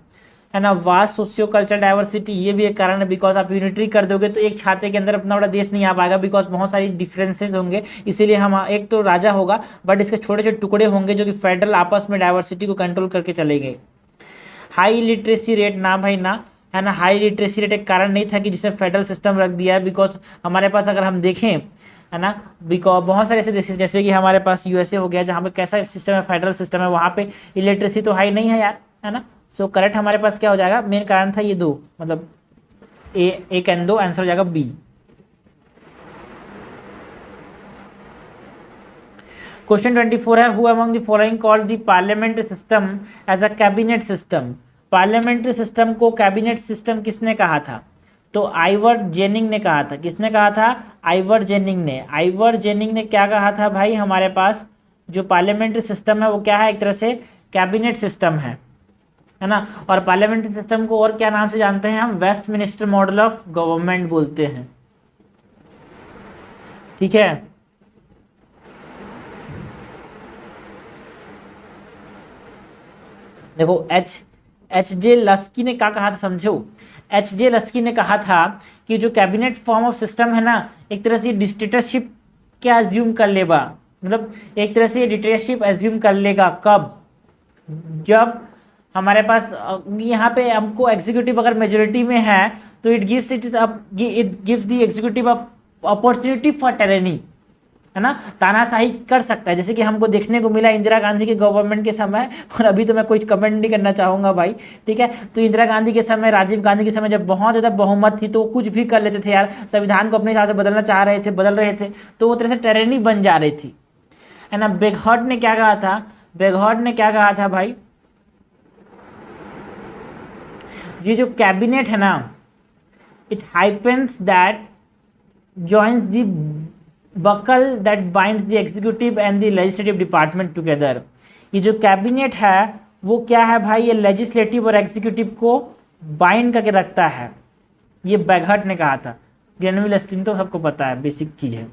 है ना। वास्ट सोशियो कल्चरल डाइवर्सिटी, ये भी एक कारण है। बिकॉज आप यूनिटरी कर दोगे तो एक छाते के अंदर अपना बड़ा देश नहीं आ पाएगा, बिकॉज बहुत सारी डिफरेंसेस होंगे। इसीलिए हम एक तो राजा होगा बट इसके छोटे छोटे टुकड़े होंगे जो कि फेडरल आपस में डाइवर्सिटी को कंट्रोल करके चलेंगे। हाई लिटरेसी रेट, ना भाई ना, है ना। हाई लिटरेसी रेट एक कारण नहीं था कि जिसने फेडरल सिस्टम रख दिया है। बिकॉज हमारे पास अगर हम देखें, है ना, बिकॉज बहुत सारे ऐसे देश जैसे कि हमारे पास USA हो गया जहाँ पे कैसा सिस्टम है, फेडरल सिस्टम है, वहाँ पे इलिटरेसी तो हाई नहीं है यार, है ना। सो करेक्ट हमारे पास क्या हो जाएगा, मेन कारण था ये दो, मतलब एक एंड दो, आंसर हो जाएगा B। क्वेश्चन 24 है who among the following called the parliamentary system as a cabinet system. Parliamentary system को कैबिनेट सिस्टम किसने कहा था? तो आइवर जेनिंग ने कहा था। किसने कहा था? आइवर जेनिंग ने। आइवर जेनिंग ने क्या कहा था भाई, हमारे पास जो पार्लियामेंट्री सिस्टम है वो क्या है, एक तरह से कैबिनेट सिस्टम है ना। और पार्लियामेंट्री सिस्टम को और क्या नाम से जानते हैं हम? वेस्टमिनिस्टर मॉडल ऑफ गवर्नमेंट बोलते हैं। ठीक है, देखो एच जे लस्की ने क्या कहा था, समझो। H.J. लस्की ने कहा था कि जो कैबिनेट फॉर्म ऑफ सिस्टम है ना, एक तरह से डिक्टेटरशिप क्या एज्यूम कर लेगा, मतलब एक तरह से डिक्टेटरशिप एज्यूम कर लेगा। कब? जब हमारे पास यहाँ पे हमको एग्जीक्यूटिव अगर मेजोरिटी में है तो it gives the executive opportunity for tyranny, है ना, तानाशाही कर सकता है। जैसे कि हमको देखने को मिला इंदिरा गांधी के गवर्नमेंट के समय, और अभी तो मैं कुछ कमेंट नहीं करना चाहूँगा भाई, ठीक है। तो इंदिरा गांधी के समय, राजीव गांधी के समय जब बहुत ज़्यादा बहुमत थी तो कुछ भी कर लेते थे यार, संविधान को अपने हिसाब से बदलना चाह रहे थे, बदल रहे थे, तो वो तरह से टायरनी बन जा रही थी, है ना। बेगहॉट ने क्या कहा था? बेगहॉट ने क्या कहा था भाई, ये जो कैबिनेट है ना, it hyphens that joins the buckle that binds the executive and the legislative department together. ये जो कैबिनेट है वो क्या है भाई, ये लेजिस्लेटिव और एग्जीक्यूटिव को बाइंड करके रखता है, ये बैगहर्ट ने कहा था। ग्रेनविल स्टीन तो सबको पता है, बेसिक चीज़ है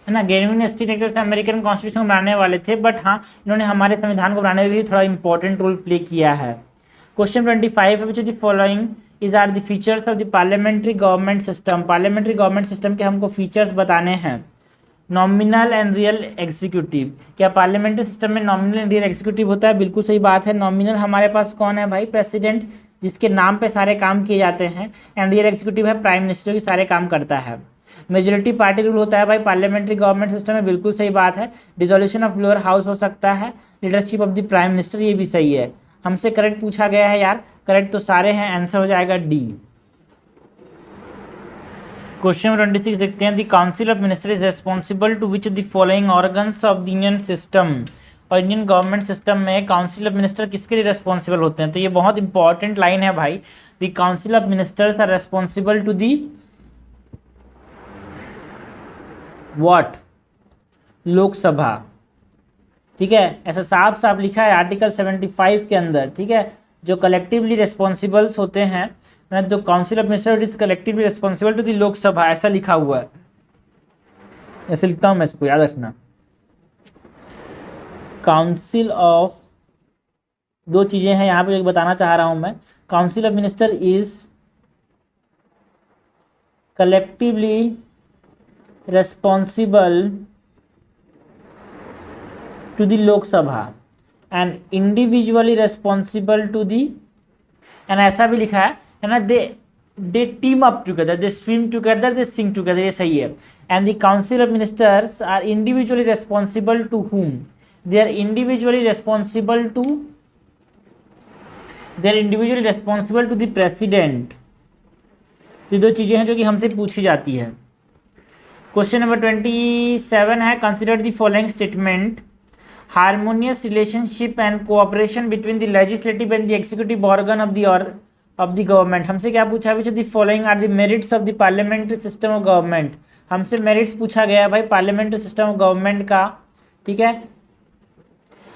ना। ग्रेनविल स्टीन एक तरह से अमेरिकन कॉन्स्टिट्यूशन बनाने वाले थे, बट हाँ इन्होंने हमारे संविधान को बनाने में भी थोड़ा इंपॉर्टेंट रोल प्ले किया है। क्वेश्चन 25 है, which of the following is are the features of the parliamentary government system. Parliamentary government system के हमको फीचर्स बताने हैं। नॉमिनल एंड रियल एग्जीक्यूटिव, क्या पार्लियामेंट्री सिस्टम में नॉमिनल एंड रियल एग्जीक्यूटिव होता है? बिल्कुल सही बात है। नॉमिनल हमारे पास कौन है भाई? प्रेसिडेंट, जिसके नाम पे सारे काम किए जाते हैं। एंड रियल एग्जीक्यूटिव है प्राइम मिनिस्टर, की सारे काम करता है। मेजोरिटी पार्टी रूल होता है भाई पार्लियामेंट्री गवर्नमेंट सिस्टम में, बिल्कुल सही बात है। डिसोल्यूशन ऑफ लोअर हाउस हो सकता है। Leadership of the prime minister, ये भी सही है। हमसे करेक्ट पूछा गया है यार, करेक्ट तो सारे हैं, आंसर हो जाएगा डी। क्वेश्चन 26 देखते हैं। The council of minister is responsible to which the following organs of the Indian system. और इंडियन गवर्नमेंट सिस्टम में काउंसिल ऑफ मिनिस्टर किसके लिए रेस्पॉन्सिबल होते हैं? तो ये बहुत इंपॉर्टेंट लाइन है भाई। The council of ministers are responsible to the what? Lok Sabha. ठीक है, ऐसा साफ साफ लिखा है आर्टिकल 75 के अंदर। ठीक है, जो कलेक्टिवली रिस्पॉन्सिबल्स होते हैं, जो council of minister is collectively responsible to the Lok Sabha, ऐसा लिखा हुआ है। ऐसे लिखता हूं मैं, इसको याद रखना। काउंसिल ऑफ, दो चीजें हैं यहाँ पे बताना चाह रहा हूं मैं। Council of minister is collectively responsible to the Lok Sabha and individually responsible to the, and ऐसा भी लिखा है ना, they team up together, they swim together, they sing together, ये सही है। and the council of ministers are individually responsible to whom? they are individually responsible to, they are individually responsible to the president। तो दो चीजें हैं जो कि हमसे पूछी जाती है। क्वेश्चन नंबर 27 है, consider the following statement. Harmonious relationship and cooperation between the legislative and the executive organ of the government. हमसे क्या पूछा है? The following are the merits of the parliamentary system of government. हमसे मेरिट्स पूछा गया है भाई पार्लियामेंट्री सिस्टम ऑफ गवर्नमेंट का। ठीक है,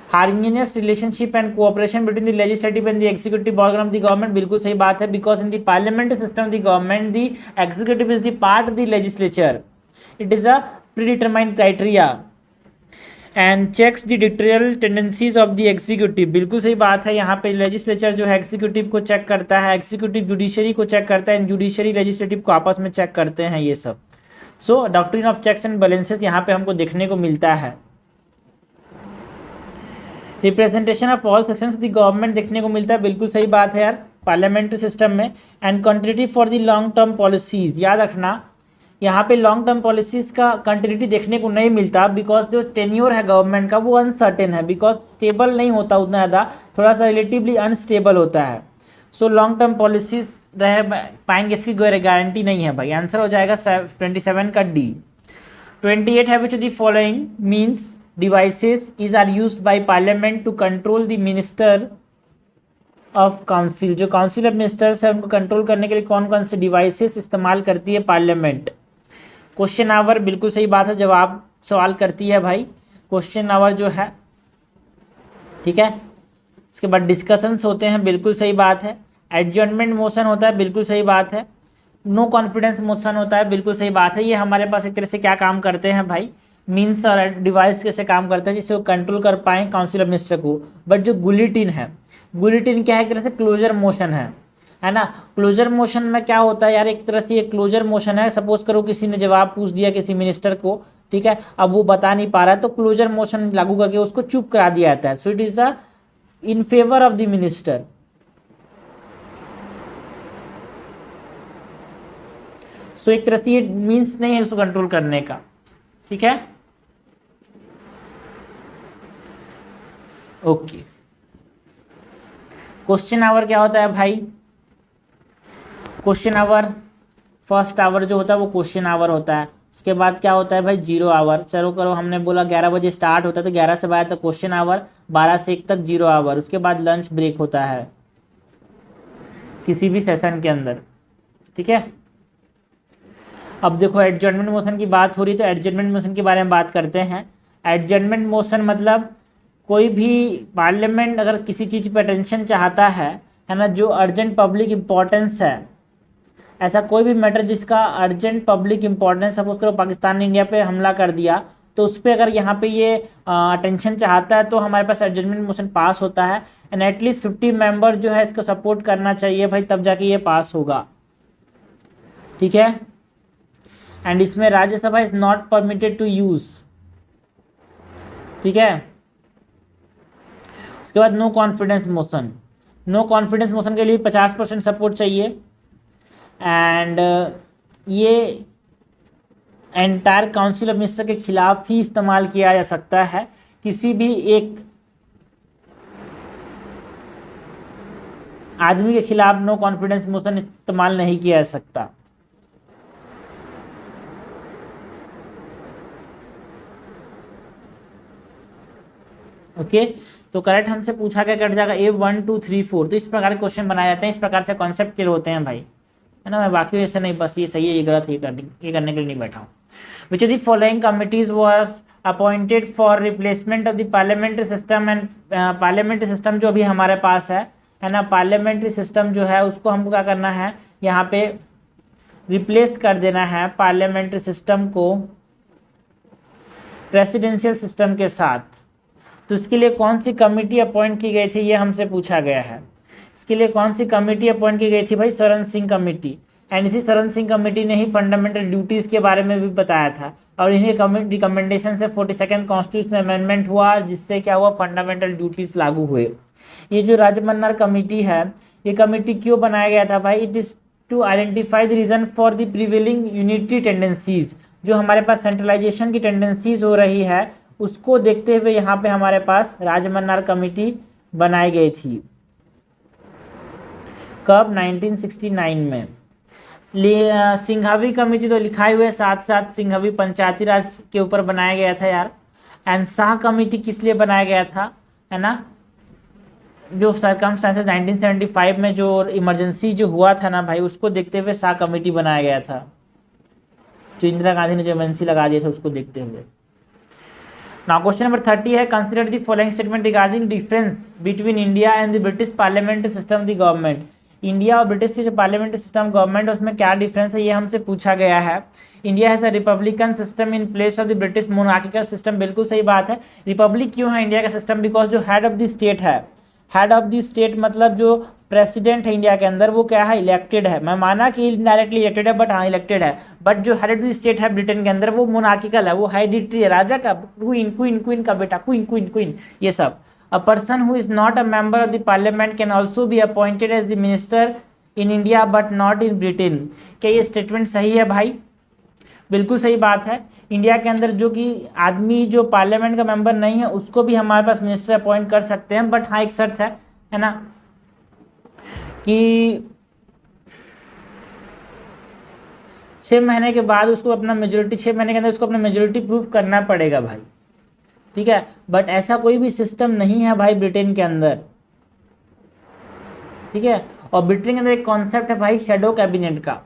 harmonious relationship and cooperation between the legislative and the executive organ of the government, बिल्कुल सही बात है। Because in the parliamentary system of the government the executive is the part of the legislature. It is a predetermined criteria and checks the dictatorial tendencies of the executive। बिल्कुल सही बात है। यहाँ पे लेजिस्लेचर जो है एग्जीक्यूटिव को चेक करता है, एग्जीक्यूटिव जुडिशरी को चेक करता है, जुडिशरी लेजिस्लेटिव को आपस में चेक करते हैं ये सब। So doctrine of checks and balances यहाँ पे हमको देखने को मिलता है। Representation of all sections of the government देखने को मिलता है, बिल्कुल सही बात है यार पार्लियामेंट्री सिस्टम में। And continuity for the long term policies, याद रखना यहाँ पे लॉन्ग टर्म पॉलिसीज़ का कंटिन्यूटी देखने को नहीं मिलता, बिकॉज जो टेन्योर है गवर्नमेंट का वो अनसर्टेन है, बिकॉज स्टेबल नहीं होता उतना ज़्यादा, थोड़ा सा रिलेटिवली अनस्टेबल होता है। सो लॉन्ग टर्म पॉलिसीज़ रह पाएंगे इसकी कोई गारंटी नहीं है भाई। आंसर हो जाएगा 27 का डी। 28 है, which of the following means devices is are used by parliament to control the minister of council. जो काउंसिल ऑफ मिनिस्टर्स है उनको कंट्रोल करने के लिए कौन कौन से डिवाइसेस इस्तेमाल करती है पार्लियामेंट? क्वेश्चन आवर, बिल्कुल सही बात है, जवाब सवाल करती है भाई क्वेश्चन आवर जो है। ठीक है, इसके बाद डिस्कशंस होते हैं, बिल्कुल सही बात है। एडजर्नमेंट मोशन होता है, बिल्कुल सही बात है। नो कॉन्फिडेंस मोशन होता है, बिल्कुल सही बात है। ये हमारे पास एक तरह से क्या काम करते हैं भाई? मीन्स और डिवाइस कैसे काम करते हैं जिससे वो कंट्रोल कर पाएँ काउंसिल ऑफ मिनिस्टर को। बट जो गुलिटिन है, गुलिटिन क्या है? एक तरह से क्लोजर मोशन है ना। क्लोजर मोशन में क्या होता है यार? एक तरह से ये क्लोजर मोशन है। सपोज करो किसी ने जवाब पूछ दिया किसी मिनिस्टर को, ठीक है, अब वो बता नहीं पा रहा है, तो क्लोजर मोशन लागू करके उसको चुप करा दिया जाता है। So it is a in favour of the minister. So एक तरह से ये मीन्स नहीं है उसको कंट्रोल करने का। ठीक है, ओके। क्वेश्चन आवर क्या होता है भाई? क्वेश्चन आवर फर्स्ट आवर जो होता है वो क्वेश्चन आवर होता है। उसके बाद क्या होता है भाई? 0 आवर। चलो करो, हमने बोला 11 बजे स्टार्ट होता है तो 11 से 12 तक क्वेश्चन आवर, 12 से 1 तक 0 आवर। उसके बाद लंच ब्रेक होता है किसी भी सेशन के अंदर। ठीक है, अब देखो एडजर्नमेंट मोशन की बात हो रही है तो एडजर्नमेंट मोशन के बारे में बात करते हैं। एडजर्नमेंट मोशन मतलब कोई भी पार्लियामेंट अगर किसी चीज़ पर अटेंशन चाहता है है ना, जो अर्जेंट पब्लिक इम्पोर्टेंस है, ऐसा कोई भी मैटर जिसका अर्जेंट पब्लिक इम्पोर्टेंस, सपोज करो पाकिस्तान ने इंडिया पे हमला कर दिया, तो उस पर अगर यहाँ पे ये अटेंशन चाहता है तो हमारे पास एडजमेंट मोशन पास होता है, एंड एटलीस्ट 50 मेंबर जो है इसको सपोर्ट करना चाहिए भाई, तब जाके ये पास होगा। ठीक है, एंड इसमें Rajya Sabha is not permitted to use. ठीक है, उसके बाद no confidence motion. No confidence motion के लिए 50% सपोर्ट चाहिए, एंड ये एंटायर काउंसिल ऑफ मिनिस्टर के खिलाफ ही इस्तेमाल किया जा सकता है, किसी भी एक आदमी के खिलाफ नो कॉन्फिडेंस मोशन इस्तेमाल नहीं किया जा सकता। ओके, तो करेक्ट हमसे पूछा क्या कट जाएगा A 1 2 3 4। तो इस प्रकार के क्वेश्चन बनाए जाते हैं, इस प्रकार से कॉन्सेप्ट क्लियर होते हैं भाई, है ना। मैं बाकी ऐसे नहीं, बस ये सही है ये गलत है ये करने के लिए नहीं बैठा हूँ। विच of the following committees was appointed for replacement of the parliamentary system and parliamentary system जो अभी हमारे पास है ना, पार्लियामेंट्री सिस्टम जो है उसको हमको क्या करना है, यहाँ पे रिप्लेस कर देना है पार्लियामेंट्री सिस्टम को प्रेसिडेंशियल सिस्टम के साथ। तो इसके लिए कौन सी कमेटी अपॉइंट की गई थी, ये हमसे पूछा गया है। इसके लिए कौन सी कमेटी अपॉइंट की गई थी भाई, स्वरण सिंह कमेटी। एंड इसी स्वरण सिंह कमेटी ने ही फंडामेंटल ड्यूटीज़ के बारे में भी बताया था, और इन्हीं रिकमेंडेशन से 42nd कॉन्स्टिट्यूशनल अमेंडमेंट हुआ, जिससे क्या हुआ, फंडामेंटल ड्यूटीज़ लागू हुए। ये जो राजमन्नार कमेटी है, ये कमेटी क्यों बनाया गया था भाई, it is to identify the reason for the prevailing unitary tendencies. जो हमारे पास सेंट्रलाइजेशन की टेंडेंसीज हो रही है, उसको देखते हुए यहाँ पे हमारे पास राजमन्नार कमेटी बनाई गई थी। कब, 1969 में। सिंघावी कमेटी तो लिखा हुआ है, साथ साथ सिंघावी पंचायती राज के ऊपर बनाया गया था यार। एंड शाह कमेटी किस लिए बनाया गया था, है ना, जो सर्कमस्टेंसेस 1975 में जो इमरजेंसी जो हुआ था ना भाई, उसको देखते हुए शाह कमेटी बनाया गया था, जो इंदिरा गांधी ने जो इमरजेंसी लगा दिया था उसको देखते हुए। नाउ क्वेश्चन नंबर 30 है, consider the following statement regarding difference between India and the British parliamentary system the government. India और ब्रिटिश की जो पार्लियामेंट्री सिस्टम गवर्नमेंट है उसमें क्या डिफरेंस है, ये हमसे पूछा गया है। India has a Republican system in place of the British monarchical system. बिल्कुल सही बात है। रिपब्लिक क्यों है इंडिया का सिस्टम, बिकॉज जो हेड ऑफ द स्टेट है, हेड ऑफ द स्टेट मतलब जो प्रेसिडेंट है इंडिया के अंदर, वो क्या है, इलेक्टेड है। मैं माना कि इनडायरेक्टली इलेक्टेड है, बट हाँ इलेक्टेड है। बट जो हेड ऑफ द स्टेट है ब्रिटेन के अंदर, वो मोनार्किकल है, वो हेरिडिटरी है, राजा का, क्वीन क्वीन क्वीन का बेटा, क्वीन क्वीन क्वीन, ये सब। A person who is not a member of the parliament can also be appointed as the minister in India but not in Britain. क्या ये स्टेटमेंट सही है भाई? बिल्कुल सही बात है। इंडिया के अंदर जो कि आदमी जो पार्लियामेंट का मेंबर नहीं है उसको भी हमारे पास मिनिस्टर अपॉइंट कर सकते हैं, बट हाँ एक शर्त है ना, कि 6 महीने के बाद उसको अपना मेजोरिटी, 6 महीने के अंदर उसको अपना मेजोरिटी प्रूव करना पड़ेगा भाई, ठीक है। बट ऐसा कोई भी सिस्टम नहीं है भाई ब्रिटेन के अंदर, ठीक है। और ब्रिटेन के अंदर एक कॉन्सेप्ट है भाई शैडो कैबिनेट का,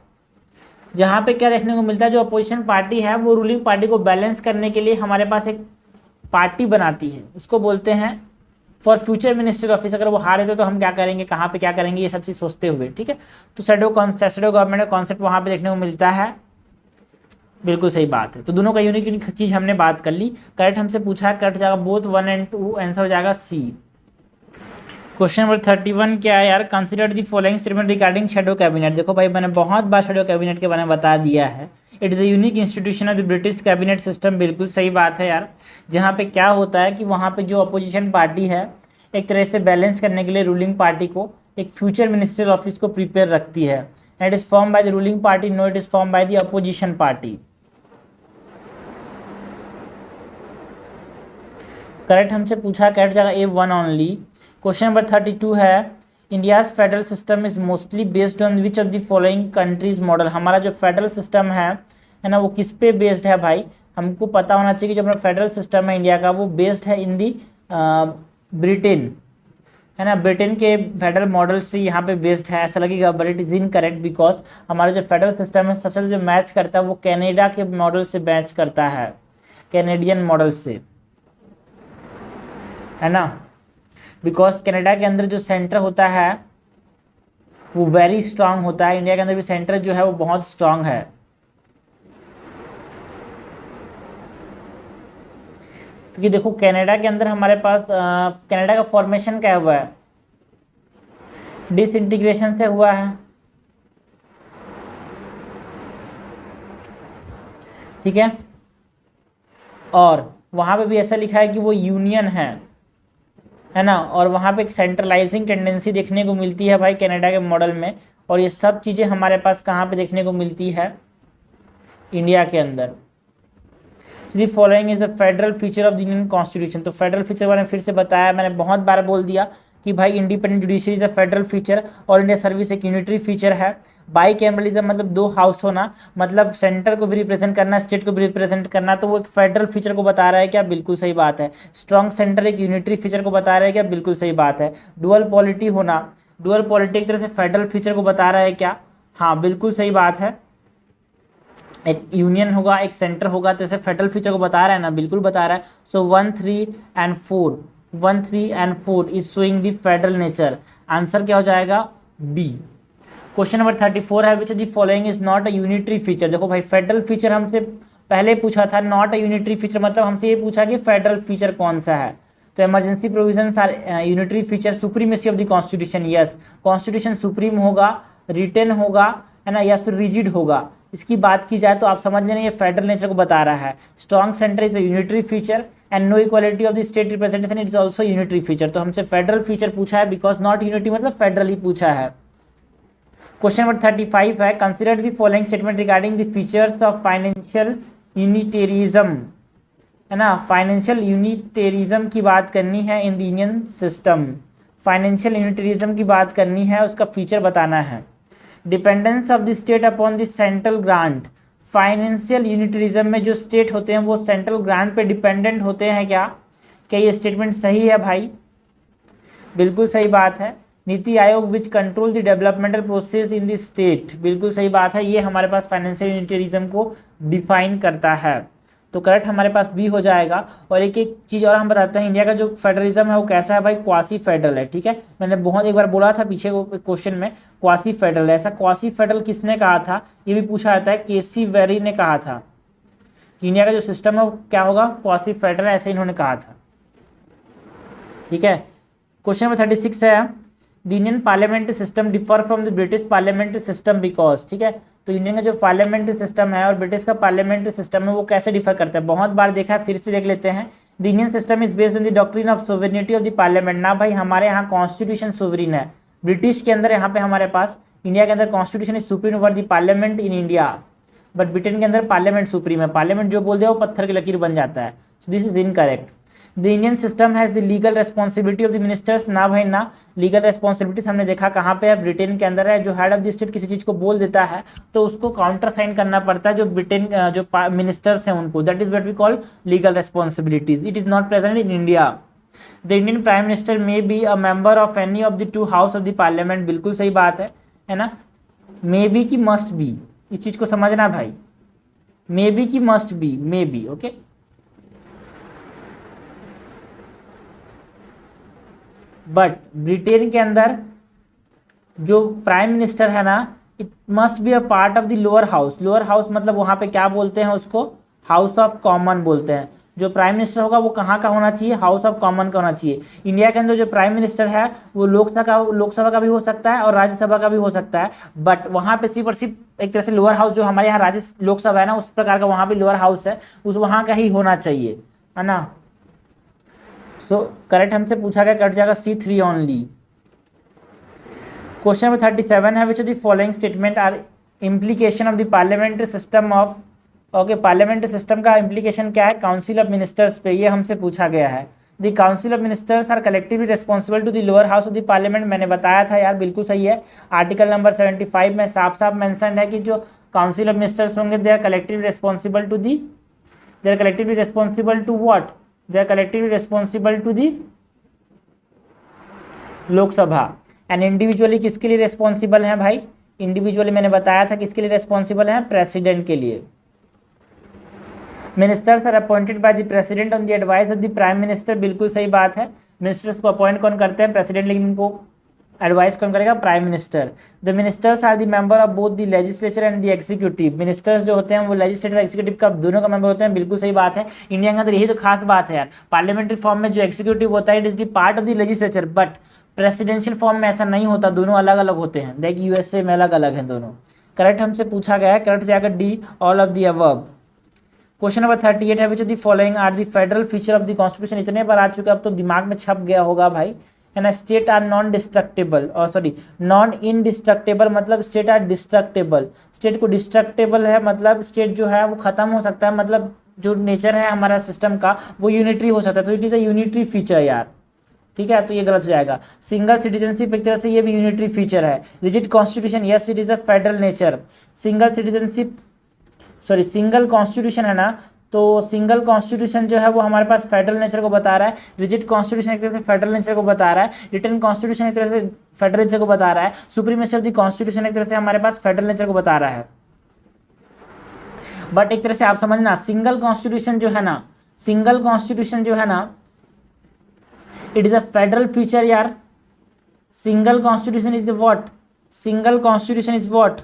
जहाँ पे क्या देखने को मिलता है, जो अपोजिशन पार्टी है वो रूलिंग पार्टी को बैलेंस करने के लिए हमारे पास एक पार्टी बनाती है, उसको बोलते हैं फॉर फ्यूचर मिनिस्टर ऑफिस। अगर वो हारे थे तो हम क्या करेंगे, कहाँ पे क्या करेंगे, ये सब चीज़ सोचते हुए, ठीक है। तो शैडो गवर्नमेंट का कॉन्सेप्ट वहाँ पे देखने को मिलता है। बिल्कुल सही बात है। तो दोनों का यूनिक चीज़ हमने बात कर ली। करेक्ट हमसे पूछा है, करेक्ट हो जाएगा बोथ 1 और 2, आंसर हो जाएगा सी। क्वेश्चन नंबर 31 क्या है यार, consider the following statement regarding shadow cabinet. देखो भाई मैंने बहुत बार शैडो कैबिनेट के बारे में बता दिया है। It is a unique institution of the British cabinet system. बिल्कुल सही बात है यार। जहाँ पे क्या होता है कि वहाँ पे जो अपोजिशन पार्टी है एक तरह से बैलेंस करने के लिए रूलिंग पार्टी को एक फ्यूचर मिनिस्टर ऑफिस को प्रिपेयर रखती है। It is form by the ruling party, no it is form by the opposition party. Correct हमसे पूछा, करेक्ट जाएगा A 1 ओनली। क्वेश्चन नंबर 32 है, India's federal system is mostly based on which of the following countries model. हमारा जो फेडरल सिस्टम है ना, वो किस पे बेस्ड है भाई? हमको पता होना चाहिए कि जो अपना फेडरल सिस्टम है इंडिया का, वो बेस्ड है इन दी ब्रिटेन, है ना। ब्रिटेन के फेडरल मॉडल से यहाँ पे बेस्ड है, ऐसा लगेगा, but it is incorrect because हमारा जो फेडरल सिस्टम है सबसे जो मैच करता है वो कनाडा के मॉडल से मैच करता है, कैनेडियन मॉडल से, है ना। बिकॉज कनाडा के अंदर जो सेंटर होता है वो वेरी स्ट्रांग होता है। इंडिया के अंदर भी सेंटर जो है वो बहुत स्ट्रांग है। क्योंकि देखो कनाडा के अंदर हमारे पास कनाडा का फॉर्मेशन क्या हुआ है, डिसइंटीग्रेशन से हुआ है, ठीक है। और वहाँ पे भी ऐसा लिखा है कि वो यूनियन है ना। और वहाँ पे एक सेंट्रलाइजिंग टेंडेंसी देखने को मिलती है भाई कनाडा के मॉडल में। और ये सब चीज़ें हमारे पास कहाँ पे देखने को मिलती है, इंडिया के अंदर। The following is the federal feature of the Indian constitution. तो फेडरल फीचर मैंने फिर से बताया, मैंने बहुत बार बोल दिया कि भाई independent judiciary is a federal feature, और इंडिया सर्विस एक यूनिटरी फीचर है। बाई कैमरलिज्म मतलब दो हाउस होना, मतलब सेंटर को भी रिप्रेजेंट करना, स्टेट को भी रिप्रेजेंट करना, तो वो एक फेडरल फीचर को बता रहा है क्या, बिल्कुल सही बात है। स्ट्रॉन्ग सेंटर एक यूनिटरी फीचर को बता रहा है क्या, बिल्कुल सही बात है। डुअल पॉलिटी होना, डुअल पॉलिटी एक तरह से फेडरल फीचर को बता रहा है क्या, हाँ बिल्कुल सही बात है। एक यूनियन होगा, एक सेंटर होगा, तो ऐसे फेडरल फीचर को बता रहा है ना, बिल्कुल बता रहा है। सो 1, 3 and 4, 1, 3 and 4 is showing the federal nature. Answer क्या हो जाएगा, बी। क्वेश्चन नंबर 34 है, which the following is not a unitary feature. देखो भाई फेडरल फीचर हमसे पहले पूछा था, नॉट अ यूनिटरी फीचर मतलब हमसे ये पूछा कि फेडरल फीचर कौन सा है। तो emergency provisions are unitary feature, supremacy of the constitution, yes constitution supreme होगा, रिटेन होगा, है ना, या फिर रिजिड होगा। इसकी बात की जाए तो आप समझ लेना ये फेडरल नेचर को बता रहा है। Strong centre is a unitary feature and no equality of the state representation it is also unitary feature. तो हमसे फेडरल फीचर पूछा है, बिकॉज नॉट यूनिटी मतलब फेडरल ही पूछा है। क्वेश्चन नंबर 35 है, consider the following statement regarding the features of financial unitarism, है ना। फाइनेंशियल यूनिटेरिज्म की बात करनी है in the Indian system, financial unitarism की बात करनी है, उसका फीचर बताना है। Dependence of the state upon the central grant, financial unitarism में जो स्टेट होते हैं वो सेंट्रल ग्रांट पे डिपेंडेंट होते हैं क्या, ये स्टेटमेंट सही है भाई, बिल्कुल सही बात है। NITI Aayog which control the developmental process in the state, बिल्कुल सही बात है, ये हमारे पास फाइनेंशियल यूनिटरिज्म को डिफाइन करता है। तो करेक्ट हमारे पास बी हो जाएगा। और एक एक चीज़ और हम बताते हैं, इंडिया का जो फेडरलिज्म है वो कैसा है भाई, क्वासी फेडरल है, ठीक है। मैंने बहुत एक बार बोला था पीछे क्वेश्चन में, क्वासी फेडरल है। ऐसा क्वासी फेडरल किसने कहा था, ये भी पूछा जाता है, केसी वेरी ने कहा था कि इंडिया का जो सिस्टम है वो क्या होगा, क्वासी फेडरल, ऐसे इन्होंने कहा था, ठीक है। क्वेश्चन नंबर 36 है, the Indian parliamentary system differ from the British parliamentary system because, ठीक है। तो इंडियन का जो पार्लियामेंट्री सिस्टम है और ब्रिटिश का पार्लियामेंट्री सिस्टम है वो कैसे डिफर करता है, बहुत बार देखा है, फिर से देख लेते हैं। The Indian system is based on the doctrine of sovereignty of the parliament, ना भाई हमारे यहाँ कॉन्स्टिट्यूशन सोवरेन है। ब्रिटिश के अंदर यहाँ पे हमारे पास इंडिया के अंदर constitution is supreme over the parliament in India, but Britain के अंदर पार्लियामेंट सुप्रीम है, पार्लियामेंट जो बोल दिया वो पत्थर की लकीर बन जाता है। सो this is incorrect. The Indian system has the legal responsibility of the ministers, ना भाई ना, लीगल रेस्पॉन्सिबिलिटीज हमने देखा कहाँ पे है, ब्रिटेन के अंदर है। जो हेड ऑफ द स्टेट किसी चीज़ को बोल देता है तो उसको काउंटर साइन करना पड़ता है जो ब्रिटेन जो मिनिस्टर्स हैं उनको, that is what we call legal responsibilities. It is not present in India. The Indian prime minister may be a member of any of the two house of the parliament, बिल्कुल सही बात है ना। मे बी की मस्ट बी, इस चीज़ को समझना भाई, मे बी की must be, may be, okay. But Britain के अंदर जो प्राइम मिनिस्टर है ना, it must be a part of the lower house. Lower house मतलब वहाँ पे क्या बोलते हैं उसको, हाउस ऑफ कॉमन बोलते हैं। जो प्राइम मिनिस्टर होगा वो कहाँ का होना चाहिए, हाउस ऑफ कॉमन का होना चाहिए। इंडिया के अंदर जो प्राइम मिनिस्टर है वो लोकसभा का भी हो सकता है और राज्यसभा का भी हो सकता है, बट वहाँ पे सिर्फ और सिर्फ एक तरह से लोअर हाउस, जो हमारे यहाँ लोकसभा है ना उस प्रकार का वहाँ पे लोअर हाउस है, उस वहाँ का ही होना चाहिए, है ना। सो करेक्ट हमसे पूछा गया, कट जाएगा C3 ओनली। क्वेश्चन नंबर 37 है, which of the following statement are implication of the parliamentary system of, okay, parliamentary system का इम्प्लीकेशन क्या है, काउंसिल ऑफ मिनिस्टर्स पे, ये हमसे पूछा गया है। The council of ministers are collectively responsible to the lower house of the parliament, मैंने बताया था यार, बिल्कुल सही है। आर्टिकल नंबर 75 में साफ साफ मेंशन है कि जो काउंसिल ऑफ मिनिस्टर्स होंगे they are collectively responsible to the, they are collectively responsible to what, they are collectively responsible to the Lok Sabha. And individually किसके लिए रिस्पॉन्सिबल है भाई, इंडिविजुअली मैंने बताया था किसके लिए रिस्पॉन्सिबल है, प्रेसिडेंट के लिए। Ministers are appointed by the president on the advice of the prime minister, बिल्कुल सही बात है। मिनिस्टर्स को अपॉइंट कौन करते हैं, प्रेसिडेंट, लेकिन इनको एडवाइस कौन करेगा? Prime minister. The ministers are the member of both the legislature and the executive. Ministers जो होते हैं वो लेजिस्लेटर एग्जीक्यूटिव का दोनों का मेंबर होते हैं, बिल्कुल सही बात है। इंडिया के अंदर यही तो खास बात है यार, पार्लियामेंट्री फॉर्म में जो एग्जीक्यूटिव होता है it is the part of the legislature, but presidential form में ऐसा नहीं होता, दोनों अलग अलग होते हैं। देख यूएसए में अलग अलग हैं दोनों। करेक्ट हमसे पूछा गया है, करेक्ट जाएगा D, all of the above. Question number 38 है, which of the following are the federal feature of the constitution. इतने बार आ चुका है अब तो दिमाग में छप गया होगा भाई, है ना। स्टेट आर नॉन डिस्ट्रक्टेबल, और सॉरी नॉन इनडिस्ट्रक्टेबल मतलब स्टेट आर डिस्ट्रक्टेबल। स्टेट को डिस्ट्रक्टेबल है मतलब स्टेट जो है वो खत्म हो सकता है, मतलब जो नेचर है हमारा सिस्टम का वो यूनिटरी हो सकता है, तो it is a unitary feature यार, ठीक है। तो ये गलत हो जाएगा। सिंगल सिटीजनशिप एक तरह से ये भी यूनिटरी फीचर है। Rigid constitution, yes it is a federal nature. Single citizenship, sorry single constitution है ना, तो सिंगल कॉन्स्टिट्यूशन जो है वो हमारे पास फेडरल नेचर को बता रहा है। रिजिड कॉन्स्टिट्यूशन एक तरह से फेडरल नेचर को बता रहा है। रिटन कॉन्स्टिट्यूशन एक तरह से फेडरल नेचर को बता रहा है। सुप्रीमेसी ऑफ द कॉन्स्टिट्यूशन एक तरह से हमारे पास फेडरल नेचर को बता रहा है। बट एक तरह से आप समझना, सिंगल कॉन्स्टिट्यूशन जो है ना, सिंगल कॉन्स्टिट्यूशन जो है ना, it is a federal feature यार। Single constitution is the what? Single constitution is what?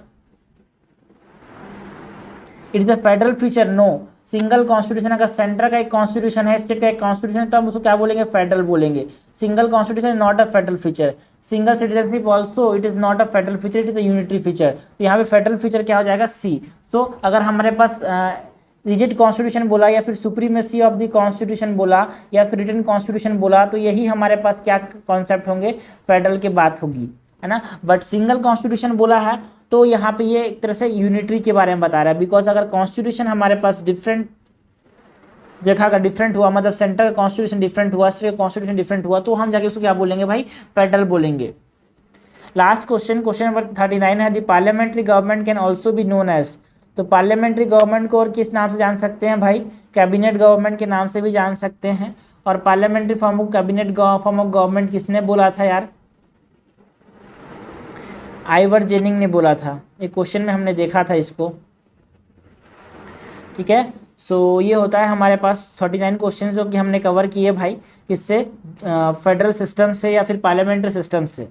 It is a federal feature? No. Single constitution अगर सेंटर का एक कॉन्स्टिट्यूशन है, स्टेट का एक कॉन्स्टिट्यूशन है, तो हम उसको क्या बोलेंगे? फेडरल बोलेंगे। Single constitution not a federal feature. Single citizenship also it is not a federal feature, it is a unitary feature. तो यहाँ पे फेडरल फीचर क्या हो जाएगा? सी। सो अगर हमारे पास रिजिड कॉन्स्टिट्यूशन बोला या फिर सुप्रीमेसी ऑफ द कॉन्स्टिट्यूशन बोला या फिर रिटन कॉन्स्टिट्यूशन बोला, तो यही हमारे पास क्या कॉन्सेप्ट होंगे? फेडरल की बात होगी, है ना। बट सिंगल कॉन्स्टिट्यूशन बोला है तो यहाँ पे ये एक तरह से यूनिटरी के बारे में बता रहा है, बिकॉज अगर कॉन्स्टिट्यूशन हमारे पास डिफरेंट जगह का डिफरेंट हुआ, मतलब सेंटर का कॉन्स्टिट्यूशन डिफरेंट हुआ, स्टेट का कॉन्स्टिट्यूशन डिफरेंट हुआ, तो हम जाके उसको क्या बोलेंगे भाई? फेडरल बोलेंगे। लास्ट क्वेश्चन, क्वेश्चन नंबर 39 है, the parliamentary government can also be known as. तो पार्लियामेंट्री गवर्नमेंट को और किस नाम से जान सकते हैं भाई? कैबिनेट गवर्नमेंट के नाम से भी जान सकते हैं। और parliamentary form of cabinet form of government किसने बोला था यार? आइवर जेनिंग ने बोला था। एक क्वेश्चन में हमने देखा था इसको, ठीक है। सो ये होता है हमारे पास 39 क्वेश्चन जो कि हमने कवर किए भाई, किससे? फेडरल सिस्टम से या फिर पार्लियामेंट्री सिस्टम से।